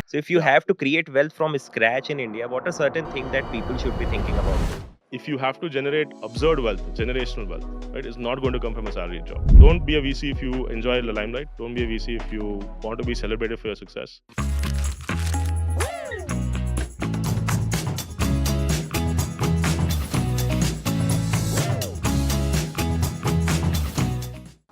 So if you have to create wealth from scratch in India, what are certain things that people should be thinking about? If you have to generate absurd wealth, generational wealth, right, it's not going to come from a salaried job. Don't be a VC if you enjoy the limelight. Don't be a VC if you want to be celebrated for your success.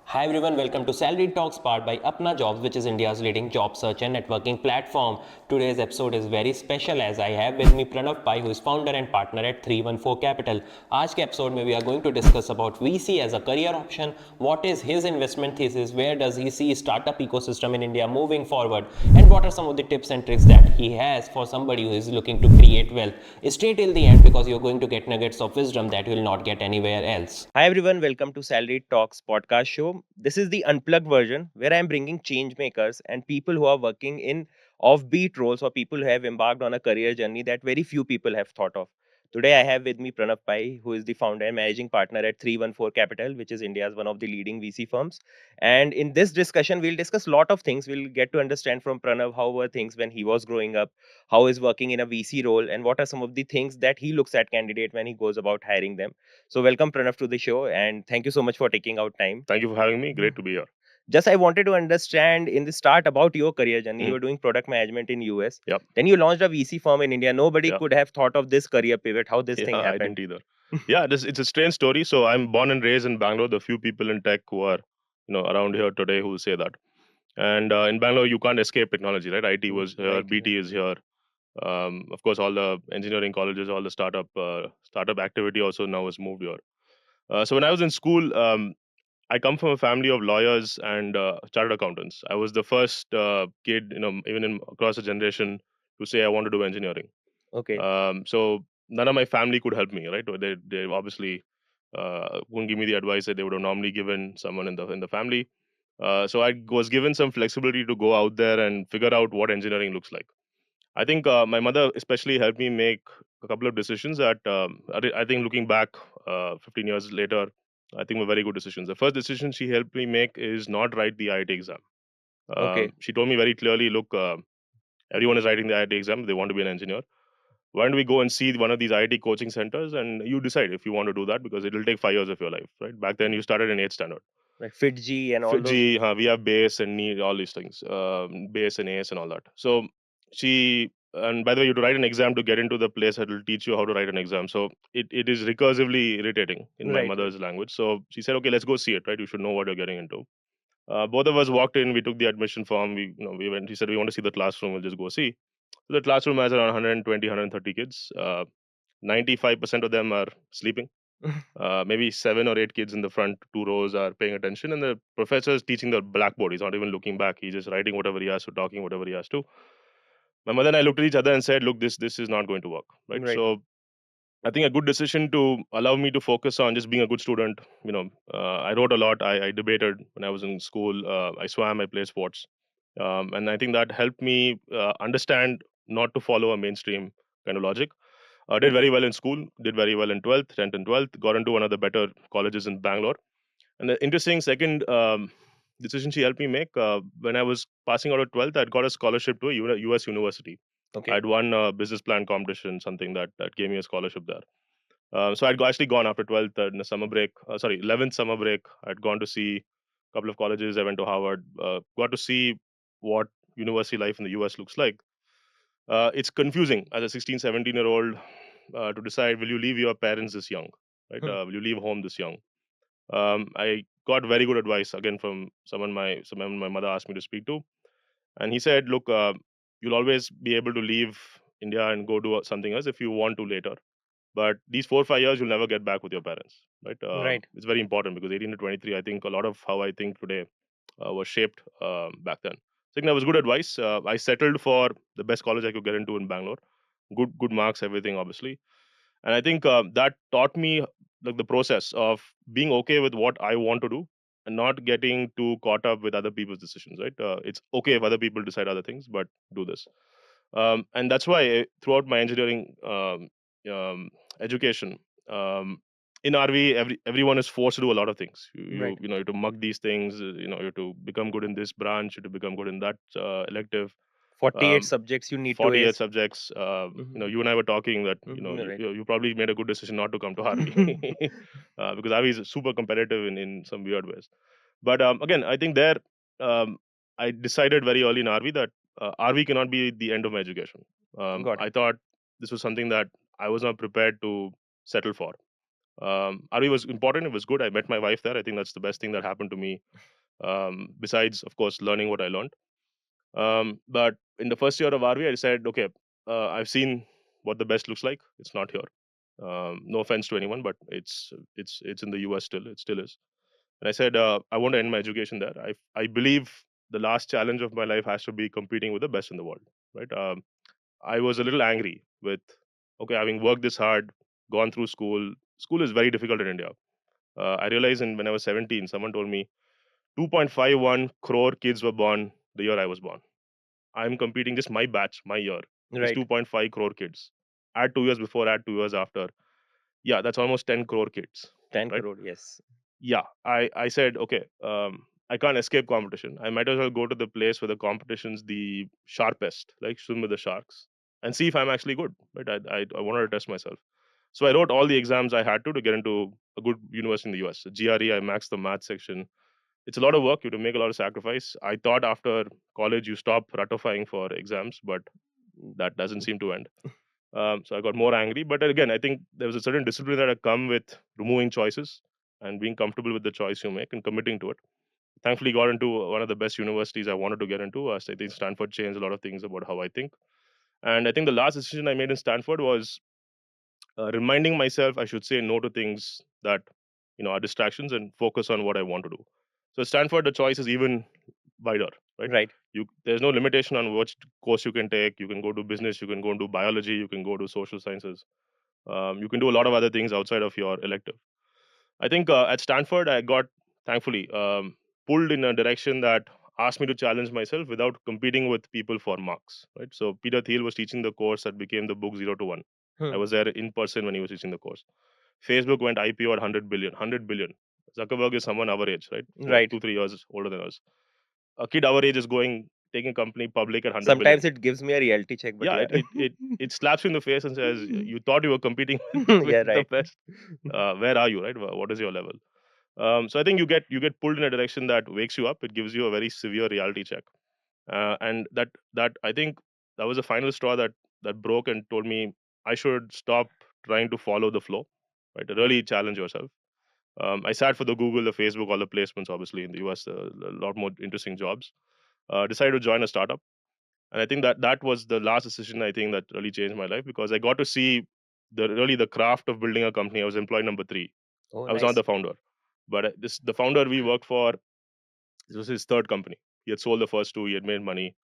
Hi everyone, welcome to Salary Talks powered by Apna Jobs, which is India's leading job search and networking platform. Today's episode is very special as I have with me Pranav Pai, who is founder and partner at 314 Capital. आज के episode में we are going to discuss about VC as a career option, what is his investment thesis, where does he see startup ecosystem in India moving forward, and what are some of the tips and tricks that he has for somebody who is looking to create wealth. Stay till the end because you're going to get nuggets of wisdom that you will not get anywhere else. Hi everyone, welcome to Salary Talks podcast show. This is the unplugged version where I am bringing change makers and people who are working in offbeat roles or people who have embarked on a career journey that very few people have thought of. Today I have with me Pranav Pai, who is the founder and managing partner at 314 Capital, which is India's one of the leading VC firms. And in this discussion, we'll discuss a lot of things. We'll get to understand from Pranav how were things when he was growing up, how is working in a VC role, and what are some of the things that he looks at candidate when he goes about hiring them. So welcome Pranav to the show and thank you so much for taking out time. Thank you for having me. Great to be here. Just I wanted to understand in the start about your career journey. You Mm. were doing product management in US. Yep. Then you launched a VC firm in India. Nobody Yeah. could have thought of this career pivot, how this thing Yeah, I happened. didn't either. Yeah, it's a strange story. So I'm born and raised in Bangalore. The few people in tech who are around here today who say that. And in Bangalore, you can't escape technology, right? IT was here, Right. BT is here. Of course, all the engineering colleges, all the startup activity also now has moved here. So when I was in school, I come from a family of lawyers and chartered accountants. I was the first kid, even across a generation, to say I want to do engineering. Okay. So none of my family could help me, right? They obviously wouldn't give me the advice that they would have normally given someone in the family. So I was given some flexibility to go out there and figure out what engineering looks like. I think my mother especially helped me make a couple of decisions that I think looking back 15 years later, I think were very good decisions. The first decision she helped me make is not write the IIT exam. Okay. She told me very clearly, look, everyone is writing the IIT exam. They want to be an engineer. Why don't we go and see one of these IIT coaching centers and you decide if you want to do that because it will take 5 years of your life, right? Back then you started in 8th standard. Like FitG and all those. Fiji, we have base and need all these things, base and AS and all that. So and by the way, you have to write an exam to get into the place that will teach you how to write an exam. So it is recursively irritating in my Right. mother's language. So she said, okay, let's go see it, right? You should know what you're getting into. Both of us walked in, we took the admission form, we went, he said, we want to see the classroom, we'll just go see. So the classroom has around 120, 130 kids. 95% of them are sleeping. Maybe 7 or 8 kids in the front 2 rows are paying attention, and the professor is teaching the blackboard. He's not even looking back. He's just writing whatever he has to, talking whatever he has to. My mother and I looked at each other and said, "Look, this is not going to work, right?" Right. So I think a good decision to allow me to focus on just being a good student. I wrote a lot. I debated when I was in school. I swam. I played sports, and I think that helped me understand not to follow a mainstream kind of logic. Did very Okay. well in school. Did very well in 12th, 10th, and 12th. Got into one of the better colleges in Bangalore. And the interesting second decision she helped me make when I was passing out of 12th, I'd got a scholarship to a US university. Okay. I'd won a business plan competition, something that gave me a scholarship there. So actually gone after 12th in the summer break, 11th summer break. I'd gone to see a couple of colleges. I went to Harvard, got to see what university life in the US looks like. It's confusing as a 16, 17-year-old to decide will you leave your parents this young, right? Hmm. Will you leave home this young? I got very good advice again from someone my mother asked me to speak to, and he said, "Look, you'll always be able to leave India and go do something else if you want to later. But these 4 or 5 years, you'll never get back with your parents, right? Right. It's very important because 18 to 23, I think a lot of how I think today was shaped back then. So I think that was good advice. I settled for the best college I could get into in Bangalore. Good marks, everything obviously, and I think that taught me like the process of being okay with what I want to do and not getting too caught up with other people's decisions, right? It's okay if other people decide other things, but do this. And that's why throughout my engineering um, education, um, in RV, everyone is forced to do a lot of things. Right. You have to mug these things. You have to become good in this branch. You have to become good in that elective. 48 Um, subjects you need to 48 ace. subjects. Mhm. You and I were talking that Right. you probably made a good decision not to come to RV because RV is super competitive in some weird ways. But again, I think there I decided very early in RV that RV cannot be the end of my education. Got it. I thought this was something that I was not prepared to settle for. RV was important. It was good. I met my wife there. I think that's the best thing that happened to me. Besides, of course, learning what I learned. But in the first year of RV, I decided, okay, I've seen what the best looks like. It's not here. No offense to anyone, but it's in the US still. It still is. And I said, I want to end my education there. I believe the last challenge of my life has to be competing with the best in the world. Right. I was a little angry with, okay, having worked this hard, gone through school. School is very difficult in India. I realized when I was 17, someone told me 2.51 crore kids were born the year I was born. I'm competing, just my batch, my year is Right. 2.5 crore kids. Add 2 years before, add 2 years after. Yeah, that's almost 10 crore kids, 10 right? crore, yes. Yeah, I said, okay, I can't escape competition. I might as well go to the place where the competition's the sharpest, like swim with the sharks, and see if I'm actually good, right? I wanted to test myself. So I wrote all the exams I had to get into a good university in the US. GRE, I maxed the math section. It's a lot of work. You have to make a lot of sacrifice. I thought after college you stop ratifying for exams, but that doesn't seem to end. So I got more angry. But again, I think there was a certain discipline that had come with removing choices and being comfortable with the choice you make and committing to it. Thankfully, got into one of the best universities I wanted to get into. I think Stanford changed a lot of things about how I think. And I think the last decision I made in Stanford was reminding myself I should say no to things that are distractions and focus on what I want to do. So at Stanford, the choice is even wider, right? Right. There's no limitation on which course you can take. You can go to business, you can go into biology, you can go to social sciences. You can do a lot of other things outside of your elective. I think at Stanford, I got thankfully pulled in a direction that asked me to challenge myself without competing with people for marks. Right. So Peter Thiel was teaching the course that became the book Zero to One. I Hmm. was there in person when he was teaching the course. Facebook went IPO at 100 billion. 100 billion. Zuckerberg is someone our age, right? What, Right. 2 3 years older than us. A kid our age is taking a company public at 100 Sometimes billion. it gives me a reality check, but Yeah, yeah. it slaps you in the face and says you thought you were competing with Yeah, the right. best. Where are you, right? What is your level? So I think you get pulled in a direction that wakes you up. It gives you a very severe reality check, and that I think that was the final straw that broke and told me I should stop trying to follow the flow, right? Really challenge yourself. I sat for the Google, the Facebook, all the placements, obviously in the US, a lot more interesting jobs. Decided to join a startup, and I think that was the last decision I think that really changed my life because I got to see the craft of building a company. I was employee number 3. Oh, I was not nice. the founder, but the founder we worked for. This was his third company. He had sold the first two. He had made money.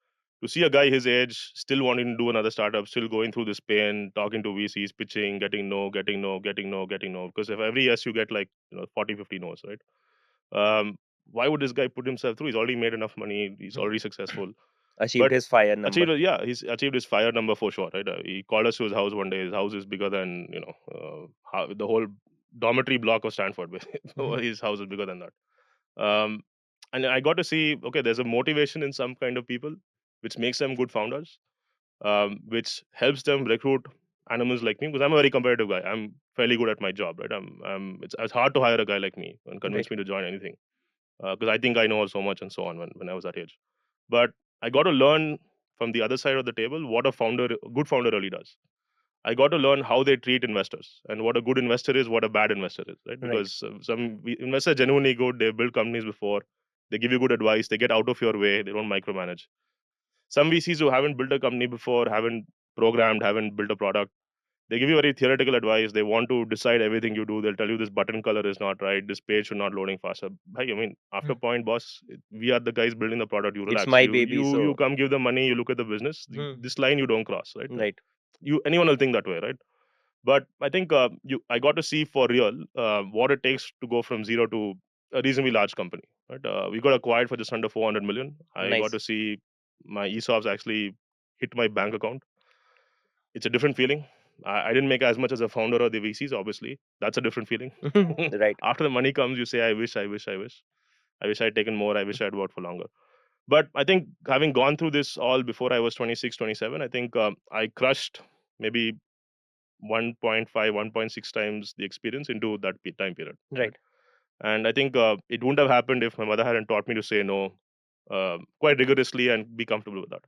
To see a guy his age still wanting to do another startup, still going through this pain, talking to VCs, pitching, getting no, getting no, getting no, getting no. Because if every yes you get like 40, 50 no's, right? Why would this guy put himself through? He's already made enough money. He's Hmm. already successful. Achieved But his fire number. he's achieved his fire number for sure, right? He called us to his house one day. His house is bigger than the whole dormitory block of Stanford. His house is bigger than that. Um, and I got to see, okay, there's a motivation in some kind of people, which makes them good founders, which helps them recruit animals like me because I'm a very competitive guy. I'm fairly good at my job, right? It's hard to hire a guy like me and Right. convince me to join anything because I think I know so much and so on when I was that age. But I got to learn from the other side of the table what a good founder really does. I got to learn how they treat investors and what a good investor is, what a bad investor is, right? Right. Because investors are genuinely good. They build companies before, they give you good advice, they get out of your way, they don't micromanage. Some VCs who haven't built a company before, haven't programmed, haven't built a product, they give you very theoretical advice. They want to decide everything you do. They'll tell you this button color is not right, this page should not loading faster. Bhai, I mean, Hmm. after point, boss, we are the guys building the product. You It's relax. my You baby, you you so. come give the money. You look at the business. Hmm. This line you don't cross, right? Right. Anyone will think that way, right? But I think I got to see for real what it takes to go from zero to a reasonably large company. Right? We got acquired for just under 400 million. I got Nice. to see my ESOPs actually hit my bank account. It's a different feeling. I didn't make as much as a founder or the VCs. Obviously, that's a different feeling. Right. After the money comes, you say, "I wish, I wish, I wish, I wish I'd taken more. I wish I'd worked for longer." But I think having gone through this all before I was 26, 27, I think I crushed maybe 1.5, 1.6 times the experience into that time period. Right. Right. And I think it wouldn't have happened if my mother hadn't taught me to say no quite rigorously and be comfortable with that.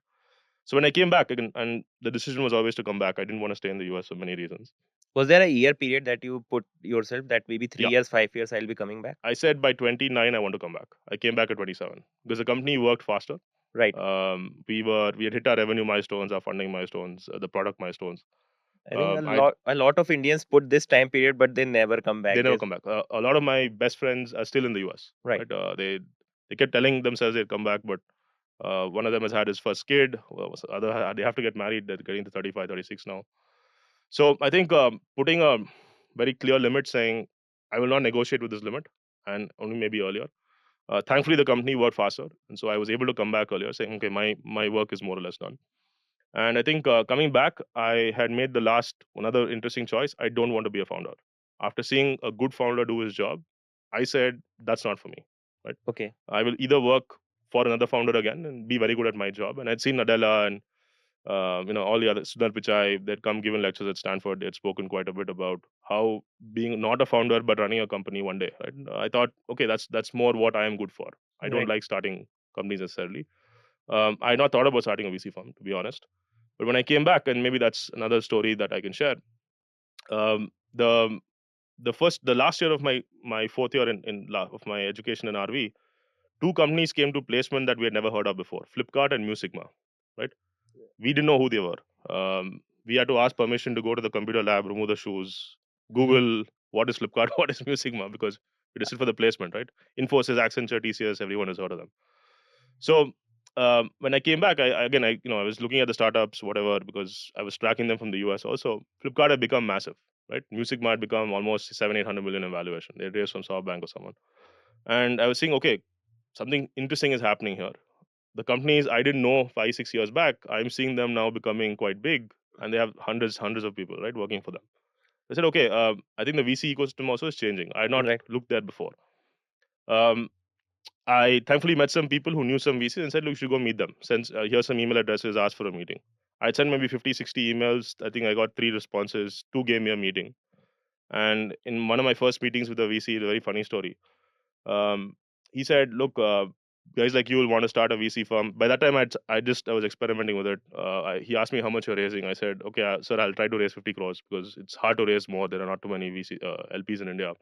So when I came back again, and the decision was always to come back, I didn't want to stay in the US for many reasons. Was there a year period that you put yourself that maybe 3 years, 5 years, I'll be coming back? I said by 29 I want to come back. I came back at 27 because the company worked faster. Right. We had hit our revenue milestones, our funding milestones, the product milestones. I think I a lot of Indians put this time period, but they never come They back. never There's come back. A lot of my best friends are still in the US. right. Right? They kept telling themselves they'd come back, but one of them has had his first kid. They have to get married. They're getting to 35, 36 now. So I think putting a very clear limit, saying I will not negotiate with this limit, and only maybe earlier. Thankfully, the company worked faster, and so I was able to come back earlier, saying, okay, my work is more or less done. And I think coming back, I had made the last another interesting choice. I don't want to be a founder. After seeing a good founder do his job, I said that's not for me. Right? Okay. I will either work for another founder again and be very good at my job. And I'd seen Nadella and all the other Sundar Pichai. They'd come given lectures at Stanford. They'd spoken quite a bit about how being not a founder but running a company one day. Right? I thought, okay, that's more what I am good for. I don't Right. like starting companies necessarily. I had not thought about starting a VC firm, to be honest. But when I came back, and maybe that's another story that I can share. Um, the last year of my fourth year of my education in RV, two companies came to placement that we had never heard of before: Flipkart and Musigma. Right? We didn't know who they were. We had to ask permission to go to the computer lab, remove the shoes, Google what is Flipkart, what is Musigma, because it is for the placement, right? Infosys, Accenture, TCS, everyone has heard of them. So when I came back, I was looking at the startups, whatever, because I was tracking them from the US. Also, Flipkart had become massive, right? Music had become almost 700-800 million in valuation. They raised from SoftBank or someone, and I was saying, okay, something interesting is happening here. The companies I didn't know 5-6 years back, I'm seeing them now becoming quite big, and they have hundreds of people, right, working for them. I said, okay, I think the VC ecosystem also is changing. I had not Right. looked there before. Um, I thankfully met some people who knew some VCs and said, look, you should go meet them. Send here's some email addresses, ask for a meeting. I sent maybe 50, 60 emails. I think I got 3 responses. 2 gave me a meeting. And in one of my first meetings with the VC, a very funny story. Um, he said, look, guys like you will want to start a VC firm. By that time, I was experimenting with it. He asked me how much you're raising. I said, okay, sir, I'll try to raise 50 crores because it's hard to raise more. There are not too many LPs in India.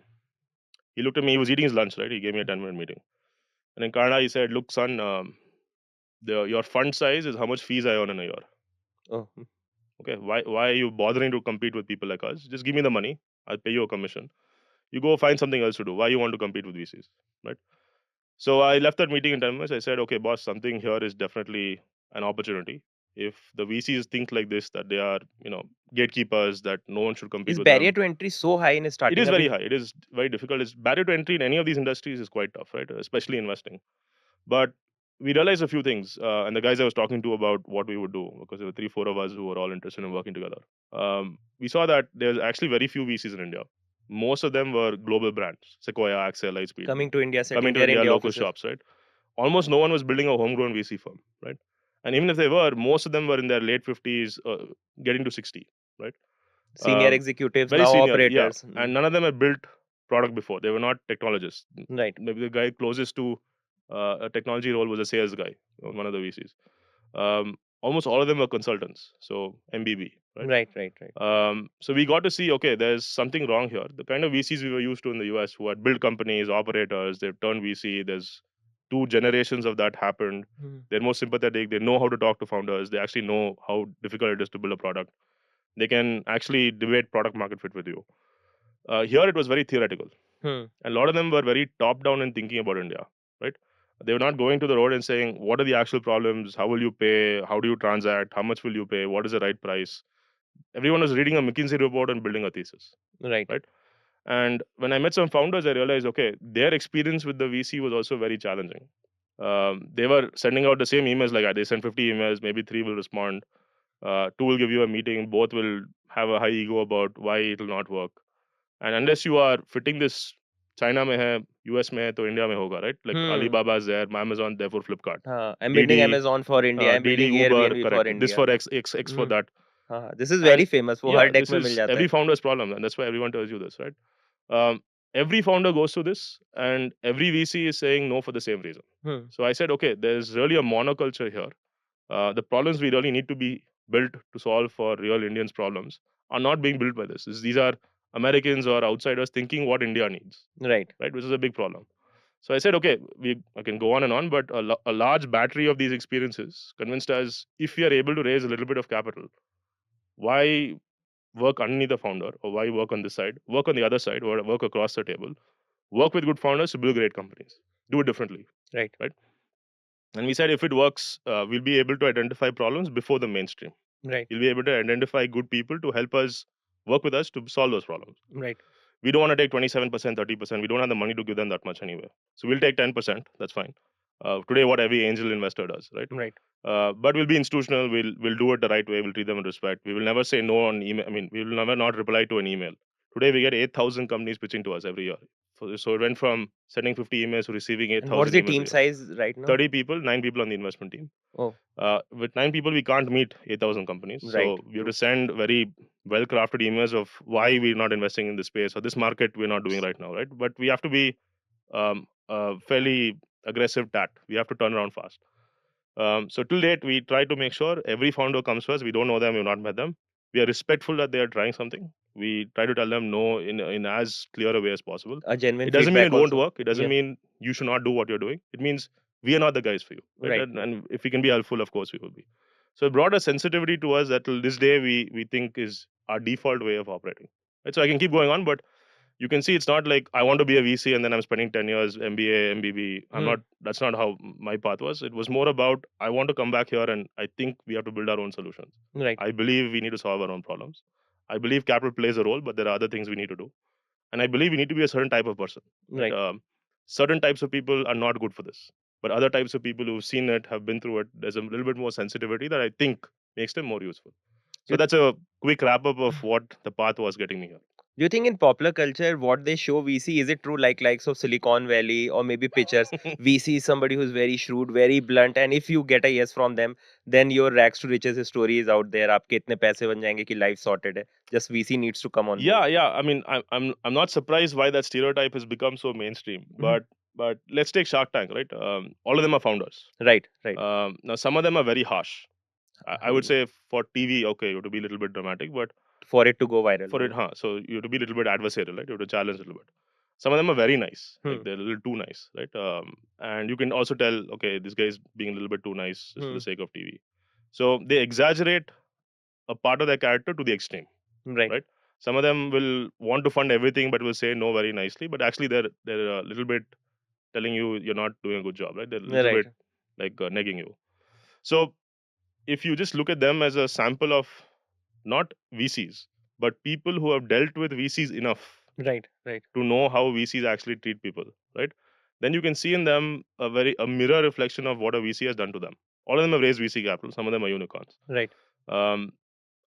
He looked at me. He was eating his lunch, right? He gave me a 10-minute meeting. And in Canada, he said, look, son, your fund size is how much fees I earn in a year. Oh. Okay, why are you bothering to compete with people like us? Just give me the money. I'll pay you a commission. You go find something else to do. Why you want to compete with VCs, right? So I left that meeting in 10 minutes. I said, okay, boss, something here is definitely an opportunity. If the VCs think like this, that they are, gatekeepers, that no one should compete Is with barrier them, to entry so high in it starting is a very VC? high. It is very difficult. It's barrier to entry in any of these industries is quite tough, right? Especially investing. But we realized a few things, and the guys I was talking to about what we would do, because there were 3, 4 of us who were all interested in working together. We saw that there's actually very few VCs in India. Most of them were global brands: Sequoia, Axel, Lightspeed, Coming to India, coming setting to their India, India local offices. shops, right? Almost no one was building a homegrown VC firm, right? And even if they were, most of them were in their late 50s, getting to 60, right? Senior Um, executives, Very now senior, yeah. operators. And none of them had built product before. They were not technologists. Right. Maybe the guy closest to a technology role was a sales guy, one of the VCs. Almost all of them were consultants, so MBB, right? Right. Right. Right. So we got to see, okay, there's something wrong here. The kind of VCs we were used to in the US, who had built companies, operators, they've turned VC. There's 2 generations of that happened. Hmm. They're more sympathetic. They know how to talk to founders. They actually know how difficult it is to build a product. They can actually debate product market fit with you. Here it was very theoretical. Hmm. And a lot of them were very top down in thinking about India, right? They were not going to the road and saying, what are the actual problems? How will you pay? How do you transact? How much will you pay? What is the right price? Everyone was reading a McKinsey report and building a thesis, Right. right? And when I met some founders, I realized, okay, their experience with the VC was also very challenging. They were sending out the same emails like they sent 50 emails, maybe 3 will respond, 2 will give you a meeting, both will have a high ego about why it will not work. And unless you are fitting this China में है, US में है, तो India में होगा, right? Like Hmm. Alibaba is there, Amazon, therefore Flipkart. I'm building DD, Amazon for India. I'm DD, building Uber, Airbnb for correct. This India. for X for Hmm. that. हाँ, this is very And famous. वो हर yeah, tech this में मिल is जाता every है. founder's problem, and that's why everyone tells you this, right? Um, every founder goes through this, and every VC is saying no for the same reason. Hmm. So I said, okay, there's really a monoculture here. The problems we really need to be built to solve for real Indians' problems are not being built by this. These are Americans or outsiders thinking what India needs, Right. right? Which is a big problem. So I said, okay, I can go on and on, but a large battery of these experiences convinced us if we are able to raise a little bit of capital, why work underneath the founder, or why work on this side, work on the other side, or work across the table, work with good founders to build great companies, do it differently, Right. right? And we said if it works, we'll be able to identify problems before the mainstream. Right. We'll be able to identify good people to help us work with us to solve those problems. Right. We don't want to take 27%, 30%. We don't have the money to give them that much anyway. So we'll take 10%. That's fine. Today, what every angel investor does, right? Right. But we'll be institutional. We'll do it the right way. We'll treat them with respect. We will never say no on email. I mean, we will never not reply to an email. Today, we get 8,000 companies pitching to us every year. So it went from sending 50 emails to receiving And what's 8,000 the emails a team year. size right now? 30 people, 9 people on the investment team. Oh, With 9 people, we can't meet 8,000 companies. right. So we have True. to send very well crafted emails of why we're not investing in this space or this market we're not doing right now, right? But we have to be fairly aggressive tat. We have to turn around fast. So till date, we try to make sure every founder comes first. We don't know them, we've not met them. We are respectful that they are trying something. We try to tell them no in as clear a way as possible. A genuine It doesn't mean feedback it won't also. work. It doesn't Yep. mean you should not do what you're doing. It means we are not the guys for you, right? Right. And if we can be helpful, of course we will be. So it brought a sensitivity to us that till this day we think is our default way of operating. Right? So I can keep going on, but you can see it's not like I want to be a VC and then I'm spending 10 years MBA, MBB. I'm Hmm. not, that's not how my path was. It was more about I want to come back here and I think we have to build our own solutions. Right. I believe we need to solve our own problems. I believe capital plays a role, but there are other things we need to do. And I believe we need to be a certain type of person. Right? Right. Certain types of people are not good for this. But other types of people who've seen it, have been through it, there's a little bit more sensitivity that I think makes them more useful. So You that's a quick wrap up of what the path was getting me here. Do you think in popular culture what they show VC is it true like likes of Silicon Valley or maybe pictures VC is somebody who's very shrewd, very blunt, and if you get a yes from them, then your rags to riches story is out there. आपके इतने पैसे बन जाएंगे कि life sorted है. Just VC needs to come on board. Yeah. I mean, I'm not surprised why that stereotype has become so mainstream. Mhm. But let's take Shark Tank, right? All of them are founders. Right. Right. Now some of them are very harsh. I would say for TV, okay, you have to be a little bit dramatic, but For it to go viral, for it, right? huh? So you have to be a little bit adversarial, right? You have to challenge a little bit. Some of them are very nice, Hmm. like they're a little too nice, right? And you can also tell, okay, this guy is being a little bit too nice just for Hmm. the sake of TV. So they exaggerate a part of their character to the extreme, Right. right? Some of them will want to fund everything, but will say no very nicely. But actually, they're a little bit telling you you're not doing a good job, right? They're a little Right. bit like negging you. So if you just look at them as a sample of not VCs, but people who have dealt with VCs enough Right. Right. to know how VCs actually treat people, right? Then you can see in them a mirror reflection of what a VC has done to them. All of them have raised VC capital. Some of them are unicorns. Right. Um,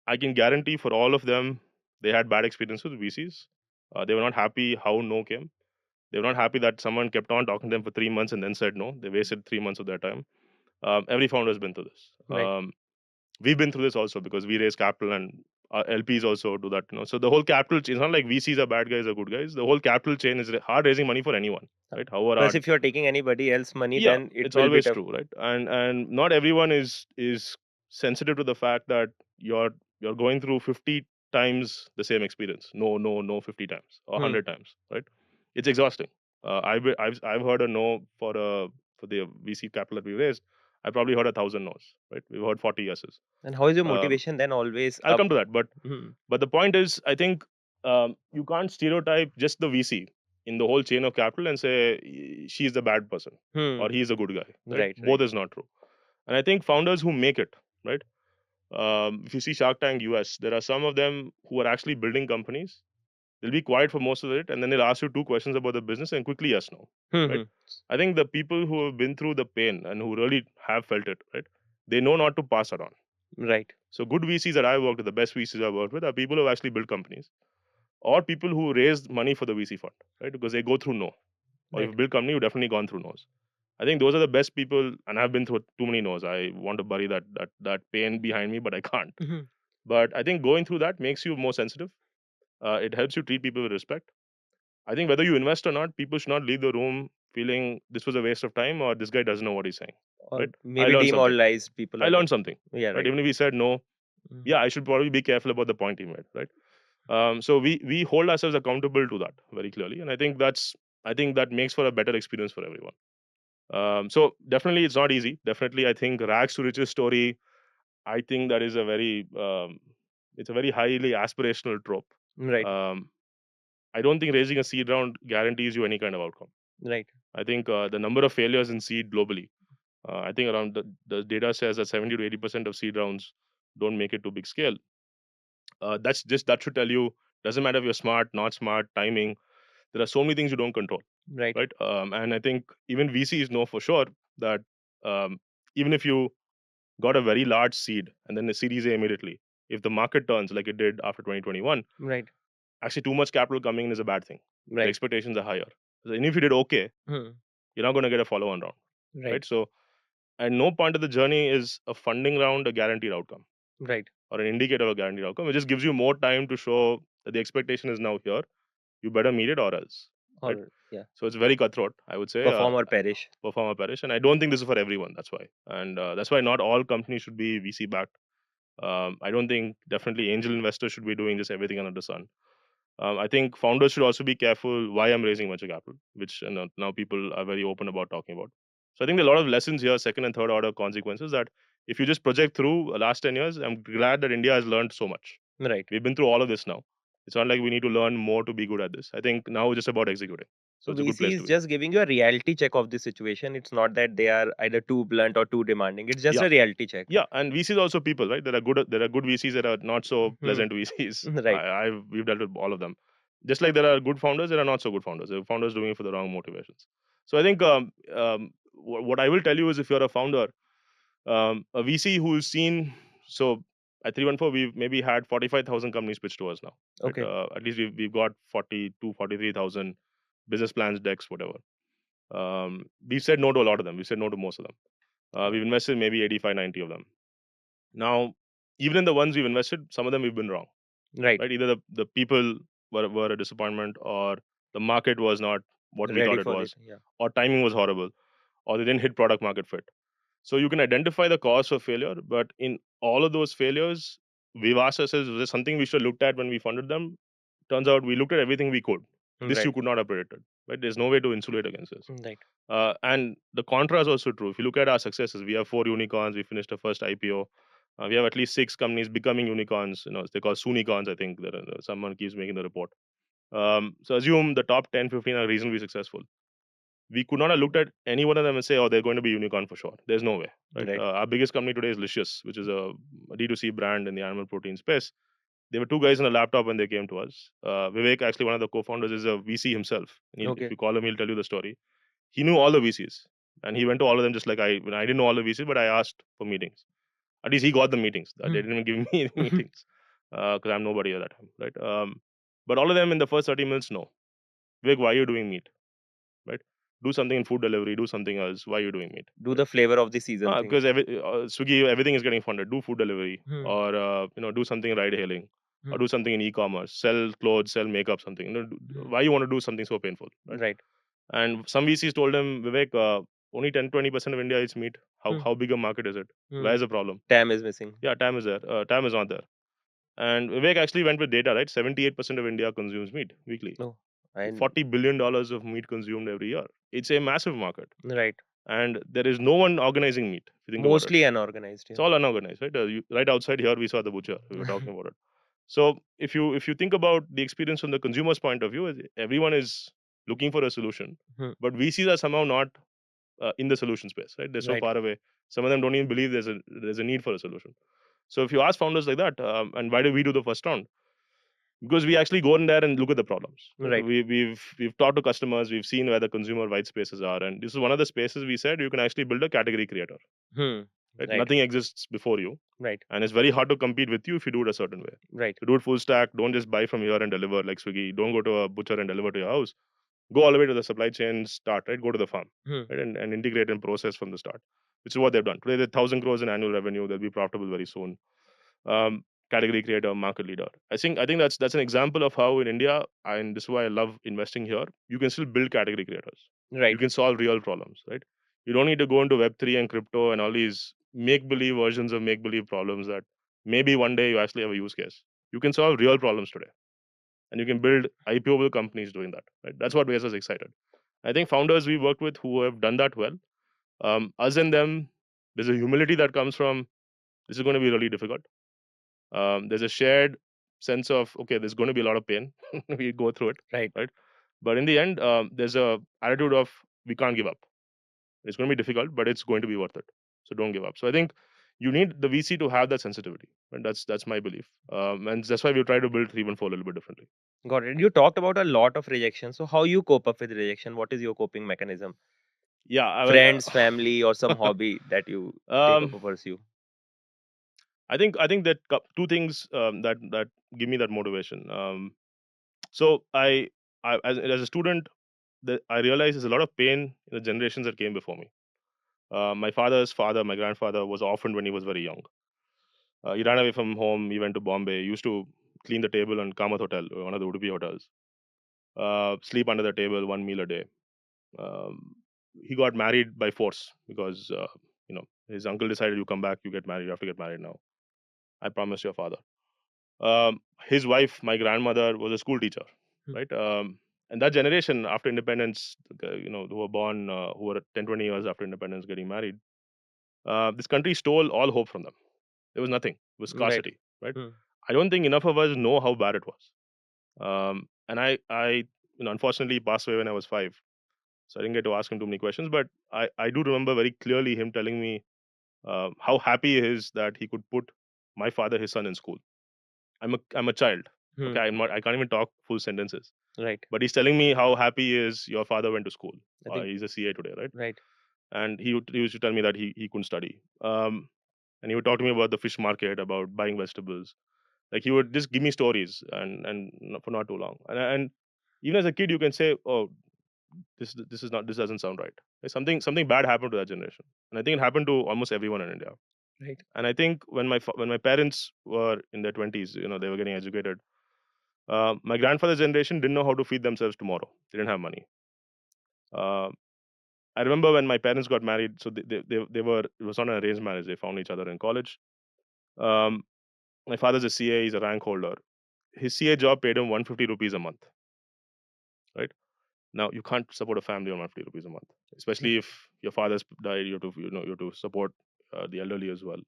I can guarantee for all of them, they had bad experiences with VCs. They were not happy how no came. They were not happy that someone kept on talking to them for 3 months and then said no. They wasted 3 months of their time. Every founder has been through this. Right. We've been through this also because we raise capital and our LPs also do that. So the whole capital chain, it's not like VCs are bad guys or good guys. The whole capital chain is hard raising money for anyone, right? However Plus, hard. if you're taking anybody else money, Yeah, then it it's will be always tough. true, right? And not everyone is sensitive to the fact that you're going through 50 times the same experience. No, 50 times or Hmm. 100 times, right? It's exhausting. I've heard a no for the VC capital that we raised. I probably heard 1,000 no's, right? We've heard 40 yeses. And how is your Um, motivation then always I'll up? come to that, Hmm. but the point is, I think you can't stereotype just the VC in the whole chain of capital and say she's the bad person or Hmm. he's a good guy, right? Right. Both Right. is not true. And I think founders who make it, right? If you see Shark Tank US, there are some of them who are actually building companies. They'll be quiet for most of it, and then they'll ask you two questions about the business and quickly yes, no, Hmm. right? Hmm. I think the people who have been through the pain and who really have felt it, right? They know not to pass it on. Right. So good VCs that I worked with, the best VCs I worked with, are people who have actually built companies. or people who raised money for the VC fund, right? Because they go through no. Or if Right. you build company, you've definitely gone through no's. I think those are the best people, and I've been through too many no's. I want to bury that pain behind me, but I can't. Mhm. But I think going through that makes you more sensitive. It helps you treat people with respect. I think whether you invest or not, people should not leave the room feeling this was a waste of time or this guy doesn't know what he's saying. Or Right? I maybe learned something. demoralized people I like that. learned something. Yeah, Right? right. Even if he said no, Mhm. yeah, I should probably be careful about the point he made. Right? So we hold ourselves accountable to that very clearly, and I think that makes for a better experience for everyone. So definitely, it's not easy. Definitely, I think rags to riches story. I think that is a very it's a very highly aspirational trope. Right. Um, I don't think raising a seed round guarantees you any kind of outcome. Right. I think the number of failures in seed globally. I think around the data says that 70 to 80% of seed rounds don't make it to big scale. That should tell you doesn't matter if you're smart, not smart, timing. There are so many things you don't control, Right. right? And I think even VCs know for sure that um, even if you got a very large seed and then a Series A immediately, if the market turns like it did after 2021, Right. actually too much capital coming in is a bad thing. The Right. expectations are higher. So, and if you did okay, Hmm. you're not going to get a follow-on round, Right. right? So at no point of the journey is a funding round a guaranteed outcome Right. or an indicator of a guaranteed outcome. It just gives you more time to show that the expectation is now here. You better meet it or else, right? Or yeah. So it's very cutthroat, I would say. Perform or perish. Perform or perish, and I don't think this is for everyone. That's why, and that's why not all companies should be VC backed. I don't think definitely angel investors should be doing just everything under the sun. I think founders should also be careful why I'm raising venture capital, which now people are very open about talking about. So I think there are a lot of lessons here, second and third order consequences that if you just project through last 10 years, I'm glad that India has learned so much. Right. We've been through all of this now. It's not like we need to learn more to be good at this. I think now it's just about executing. So So it's a good VC place is to be. just giving you a reality check of the situation. It's not that they are either too blunt or too demanding. It's just Yeah. a reality check. Yeah, and VCs are also people, right? There are good VCs that are not so Hmm. pleasant VCs. Right. We've dealt with all of them. Just like there are good founders, there are not so good founders. There are founders doing it for the wrong motivations. So I think what I will tell you is if you're a founder, a VC who's seen so at 314 we've maybe had 45,000 companies pitch to us now. Right? Okay. At least we've got 43,000 business plans, decks, whatever. We've said no to a lot of them. We've said no to most of them. We've invested maybe 85, 90 of them. Now, even in the ones we've invested, some of them we've been wrong, Right. right? Either the people were a disappointment, or the market was not what we Ready thought it for it. was, Yeah. or timing was horrible, or they didn't hit product market fit. So you can identify the cause for failure, but in all of those failures, we've asked ourselves, was there something we should have looked at when we funded them? Turns out we looked at everything we could. This you Right. could not have predicted, right? There's no way to insulate against this. Right. And the contra is also true. If you look at our successes, we have 4 unicorns. We finished our first IPO. We have at least 6 companies becoming unicorns. They call Soonicorns. I think that someone keeps making the report. So assume the top 10, 15 are reasonably successful. We could not have looked at any one of them and say, oh, they're going to be unicorn for sure. There's no way, right? Right. Our biggest company today is Licious, which is a D2C brand in the animal protein space. There were 2 guys on a laptop when they came to us. Vivek, actually one of the co-founders, is a VC himself. And if Okay. you call him, he'll tell you the story. He knew all the VCs, and he went to all of them just like when I didn't know all the VCs, but I asked for meetings. At least he got the meetings. They Hmm. didn't even give me any meetings because I'm nobody at that time, right? But all of them in the first 30 minutes, no. Vivek, why are you doing meat, right? Do something in food delivery. Do something else. Why are you doing meat, Do right? the flavor of the season thing. Because Swiggy, everything is getting funded. Do food delivery, Hmm. or do something ride hailing, or Hmm. do something in e-commerce. Sell clothes, sell makeup, something. Hmm. Why you want to do something so painful, right? Right. And some VCs told him, Vivek, only 10-20% of India eats meat. How Hmm. how big a market is it? Hmm. Where's the problem? Tam is missing. Yeah, TAM is there. TAM is not there. And Vivek actually went with data, right? 78% of India consumes meat weekly. No. And $40 billion of meat consumed every year. It's a massive market. right. And there is no one organizing meat, if you think about it. Mostly unorganized. It's all unorganized, right? Right outside here, we saw the butcher. We were Yeah. talking about it. So if you think about the experience from the consumer's point of view, everyone is looking for a solution, Hmm. but VCs are somehow not in the solution space, right? They're so Right. far away. Some of them don't even believe there's a need for a solution. So if you ask founders like that, and why do we do the first round? Because we actually go in there and look at the problems. Right? Right. We've talked to customers, we've seen where the consumer white spaces are, and this is one of the spaces we said you can actually build a category creator. Hmm. right? Right. Nothing exists before you, Right. and it's very hard to compete with you if you do it a certain way. Right. To do it full stack, don't just buy from here and deliver like Swiggy. Don't go to a butcher and deliver to your house. Go all the way to the supply chain start, right? Go to the farm, Hmm. right? And integrate and process from the start, which is what they've done. Today, they're 1,000 crores in annual revenue. They'll be profitable very soon. Category creator, market leader. I think that's an example of how in India, and this is why I love investing here. You can still build category creators. You Right. can solve real problems, right? You don't need to go into Web3 and crypto and all these make believe versions of make believe problems that maybe one day you actually have a use case. You can solve real problems today, and you can build IPOable companies doing that. Right? That's what makes us excited. I think founders we worked with who have done that well, us and them, there's a humility that comes from this is going to be really difficult. There's a shared sense of okay, there's going to be a lot of pain. We go through it, Right. right? But in the end, there's a attitude of we can't give up. It's going to be difficult, but it's going to be worth it. So don't give up. So I think you need the VC to have that sensitivity, and that's my belief. And that's why we try to build 314 a little bit differently. Got it. You talked about a lot of rejection. So how you cope up with rejection? What is your coping mechanism? Yeah, I Friends, family, or some will. hobby that you take up um, or pursue? I think that two things that give me that motivation. So as a student, I realized there's a lot of pain in the generations that came before me. My father's father, my grandfather, was orphaned when he was very young. He ran away from home. He went to Bombay. He used to clean the table in Kamath Hotel, one of the Udupi hotels. Sleep under the table, one meal a day. Um, he got married by force because his uncle decided you come back, you get married, you have to get married now. I promised your father. His wife, my grandmother, was a school teacher, Hmm. right? And that generation after independence, who were born, who were 10, 20 years after independence getting married, this country stole all hope from them. There was nothing. It was Right. scarcity, right? Hmm. I don't think enough of us know how bad it was. And I, unfortunately passed away when I was 5. So I didn't get to ask him too many questions, but I do remember very clearly him telling me how happy he is that he could put my father, his son, in school. I'm a child. Hmm. Okay, I can't even talk full sentences. Right. But he's telling me how happy he is your father went to school. I think. He's a CA today, right? Right. And he used to tell me that he couldn't study. And he would talk to me about the fish market, about buying vegetables. Like he would just give me stories, and for not too long. And even as a kid, you can say, "Oh, this doesn't sound right." Like something bad happened to that generation, and I think it happened to almost everyone in India. Right. And I think when my parents were in their 20s, they were getting educated. My grandfather's generation didn't know how to feed themselves tomorrow. They didn't have money. Uh, I remember when my parents got married. So they were it was not an arranged marriage. They found each other in college. Um, my father's a CA. He's a rank holder. His CA job paid him 150 rupees a month. Right now, you can't support a family on 150 rupees a month, Right. especially if your father's died. You have to support the elderly as well.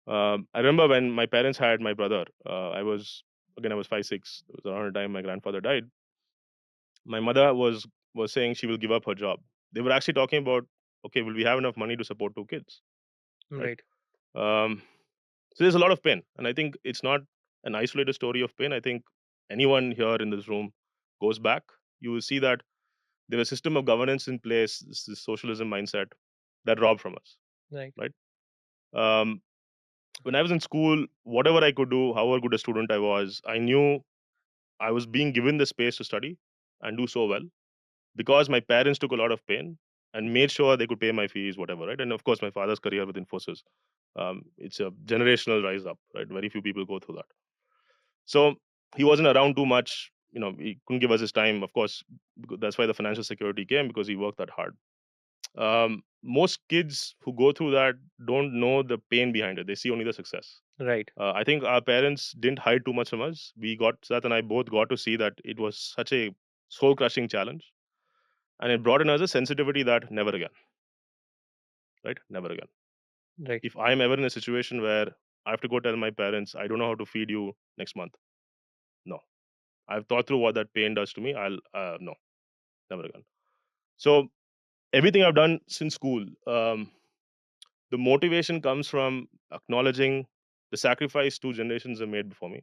I remember when my parents had my brother. I was 5, 6. It was around the time my grandfather died. My mother was saying she will give up her job. They were actually talking about, okay, will we have enough money to support 2 kids, right? Right. Um, so there's a lot of pain, and I think it's not an isolated story of pain. I think anyone here in this room goes back, you will see that there was a system of governance in place, this socialism mindset that robbed from us, Right. right? Um, when I was in school, whatever I could do, however good a student I was, I knew I was being given the space to study and do so well because my parents took a lot of pain and made sure they could pay my fees, whatever, right? And of course, my father's career with Infosys, it's a generational rise up, right? Very few people go through that. So he wasn't around too much. He couldn't give us his time. Of course, that's why the financial security came because he worked that hard. Most kids who go through that don't know the pain behind it. They see only the success. Right. I think our parents didn't hide too much from us. Seth and I both got to see that it was such a soul crushing challenge, and it brought in us a sensitivity that never again, right? Never again. Right. If I'm ever in a situation where I have to go tell my parents, I don't know how to feed you next month, no. I've thought through what that pain does to me. No, never again. So everything I've done since school, the motivation comes from acknowledging the sacrifice 2 generations have made before me.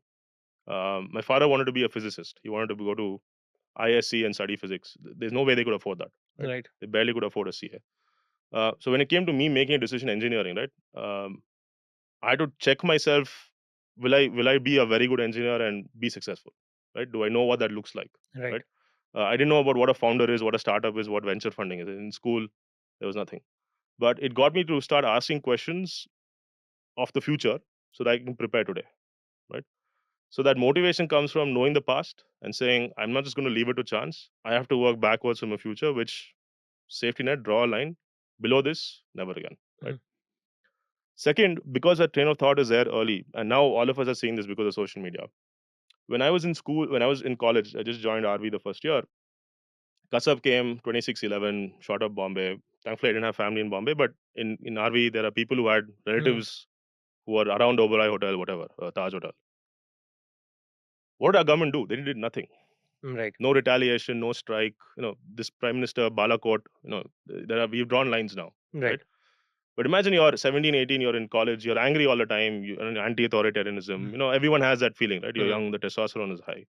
My father wanted to be a physicist. He wanted to go to ISC and study physics. There's no way they could afford that, right? Right. They barely could afford a CA. So when it came to me making a decision engineering, right, I had to check myself. Will I be a very good engineer and be successful? Right? Do I know what that looks like? Right. Right? I didn't know about what a founder is, what a startup is, what venture funding is. In school, there was nothing. But it got me to start asking questions of the future so that I can prepare today. Right? So that motivation comes from knowing the past and saying, I'm not just going to leave it to chance. I have to work backwards from a future, which safety net, draw a line. Below this, never again. Right? Mhm. Second, because that train of thought is there early, and now all of us are seeing this because of social media. When I was in school, when I was in college, I just joined RV the first year. Kasab came 2611, shot up Bombay. Thankfully, I didn't have family in Bombay, but in RV, there are people who had Mhm. relatives who were around Oberoi Hotel, whatever, Taj Hotel. What did our government do? They did nothing. Right. No retaliation, no strike. This Prime Minister Balakot, we've drawn lines now, right? Right. But imagine you're 17, 18, you're in college, you're angry all the time, you're anti-authoritarianism. Everyone has that feeling, right? You're Mhm. young, the testosterone is high.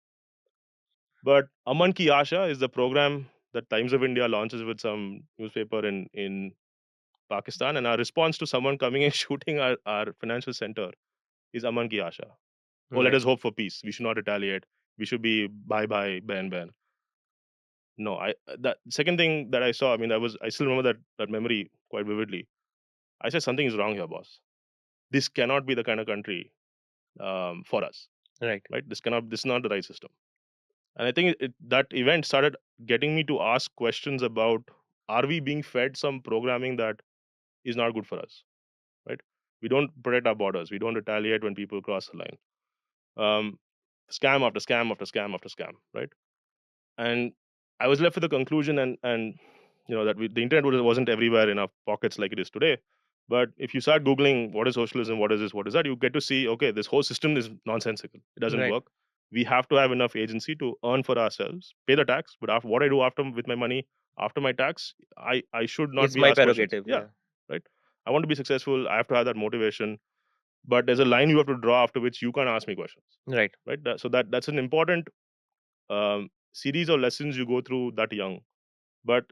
But Aman Ki Asha is the program that Times of India launches with some newspaper in Pakistan. And our response to someone coming and shooting our financial center is Aman Ki Asha. Oh, let Right. us hope for peace. We should not retaliate. We should be bye, ban, ban. No, that second thing that I saw, I still remember that memory quite vividly. I said something is wrong here, boss. This cannot be the kind of country for us, Right. right? This is not the right system. And I think that event started getting me to ask questions about, are we being fed some programming that is not good for us, right? We don't protect our borders. We don't retaliate when people cross the line. Um, Scam after scam after scam after scam, right? And I was left with the conclusion, and that the internet wasn't everywhere in our pockets like it is today. But if you start googling what is socialism, what is this, what is that, you get to see, okay, this whole system is nonsensical. It doesn't Right. work. We have to have enough agency to earn for ourselves, pay the tax. But after what I do after with my money after my tax, I should not It's be my asked questions. prerogative. Yeah, Yeah. right. I want to be successful. I have to have that motivation. But there's a line you have to draw after which you can't ask me questions, Right. right? So that's an important series of lessons you go through that young. But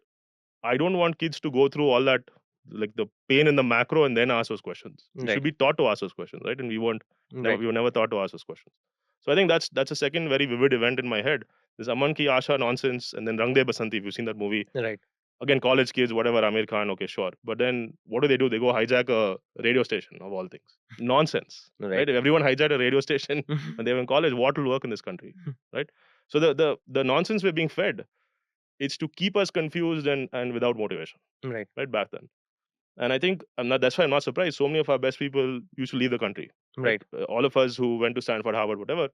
I don't want kids to go through all that, like the pain in the macro, and then ask those questions. We should Right. be taught to ask those questions, right? And Right. we were never taught to ask those questions. So I think that's a second very vivid event in my head. This Aman Ki Asha nonsense, and then Rang De Basanti. If you've seen that movie, Right. again, college kids, whatever, Amir Khan, okay, sure. But then what do? They go hijack a radio station of all things. Nonsense, Right. right? If everyone hijacked a radio station when they were in college, what will work in this country, right? So the nonsense we're being fed, it's to keep us confused and without motivation, Right. right? Back then. And I think that's why I'm not surprised. So many of our best people used to leave the country, right? Right. All of us who went to Stanford, Harvard, whatever,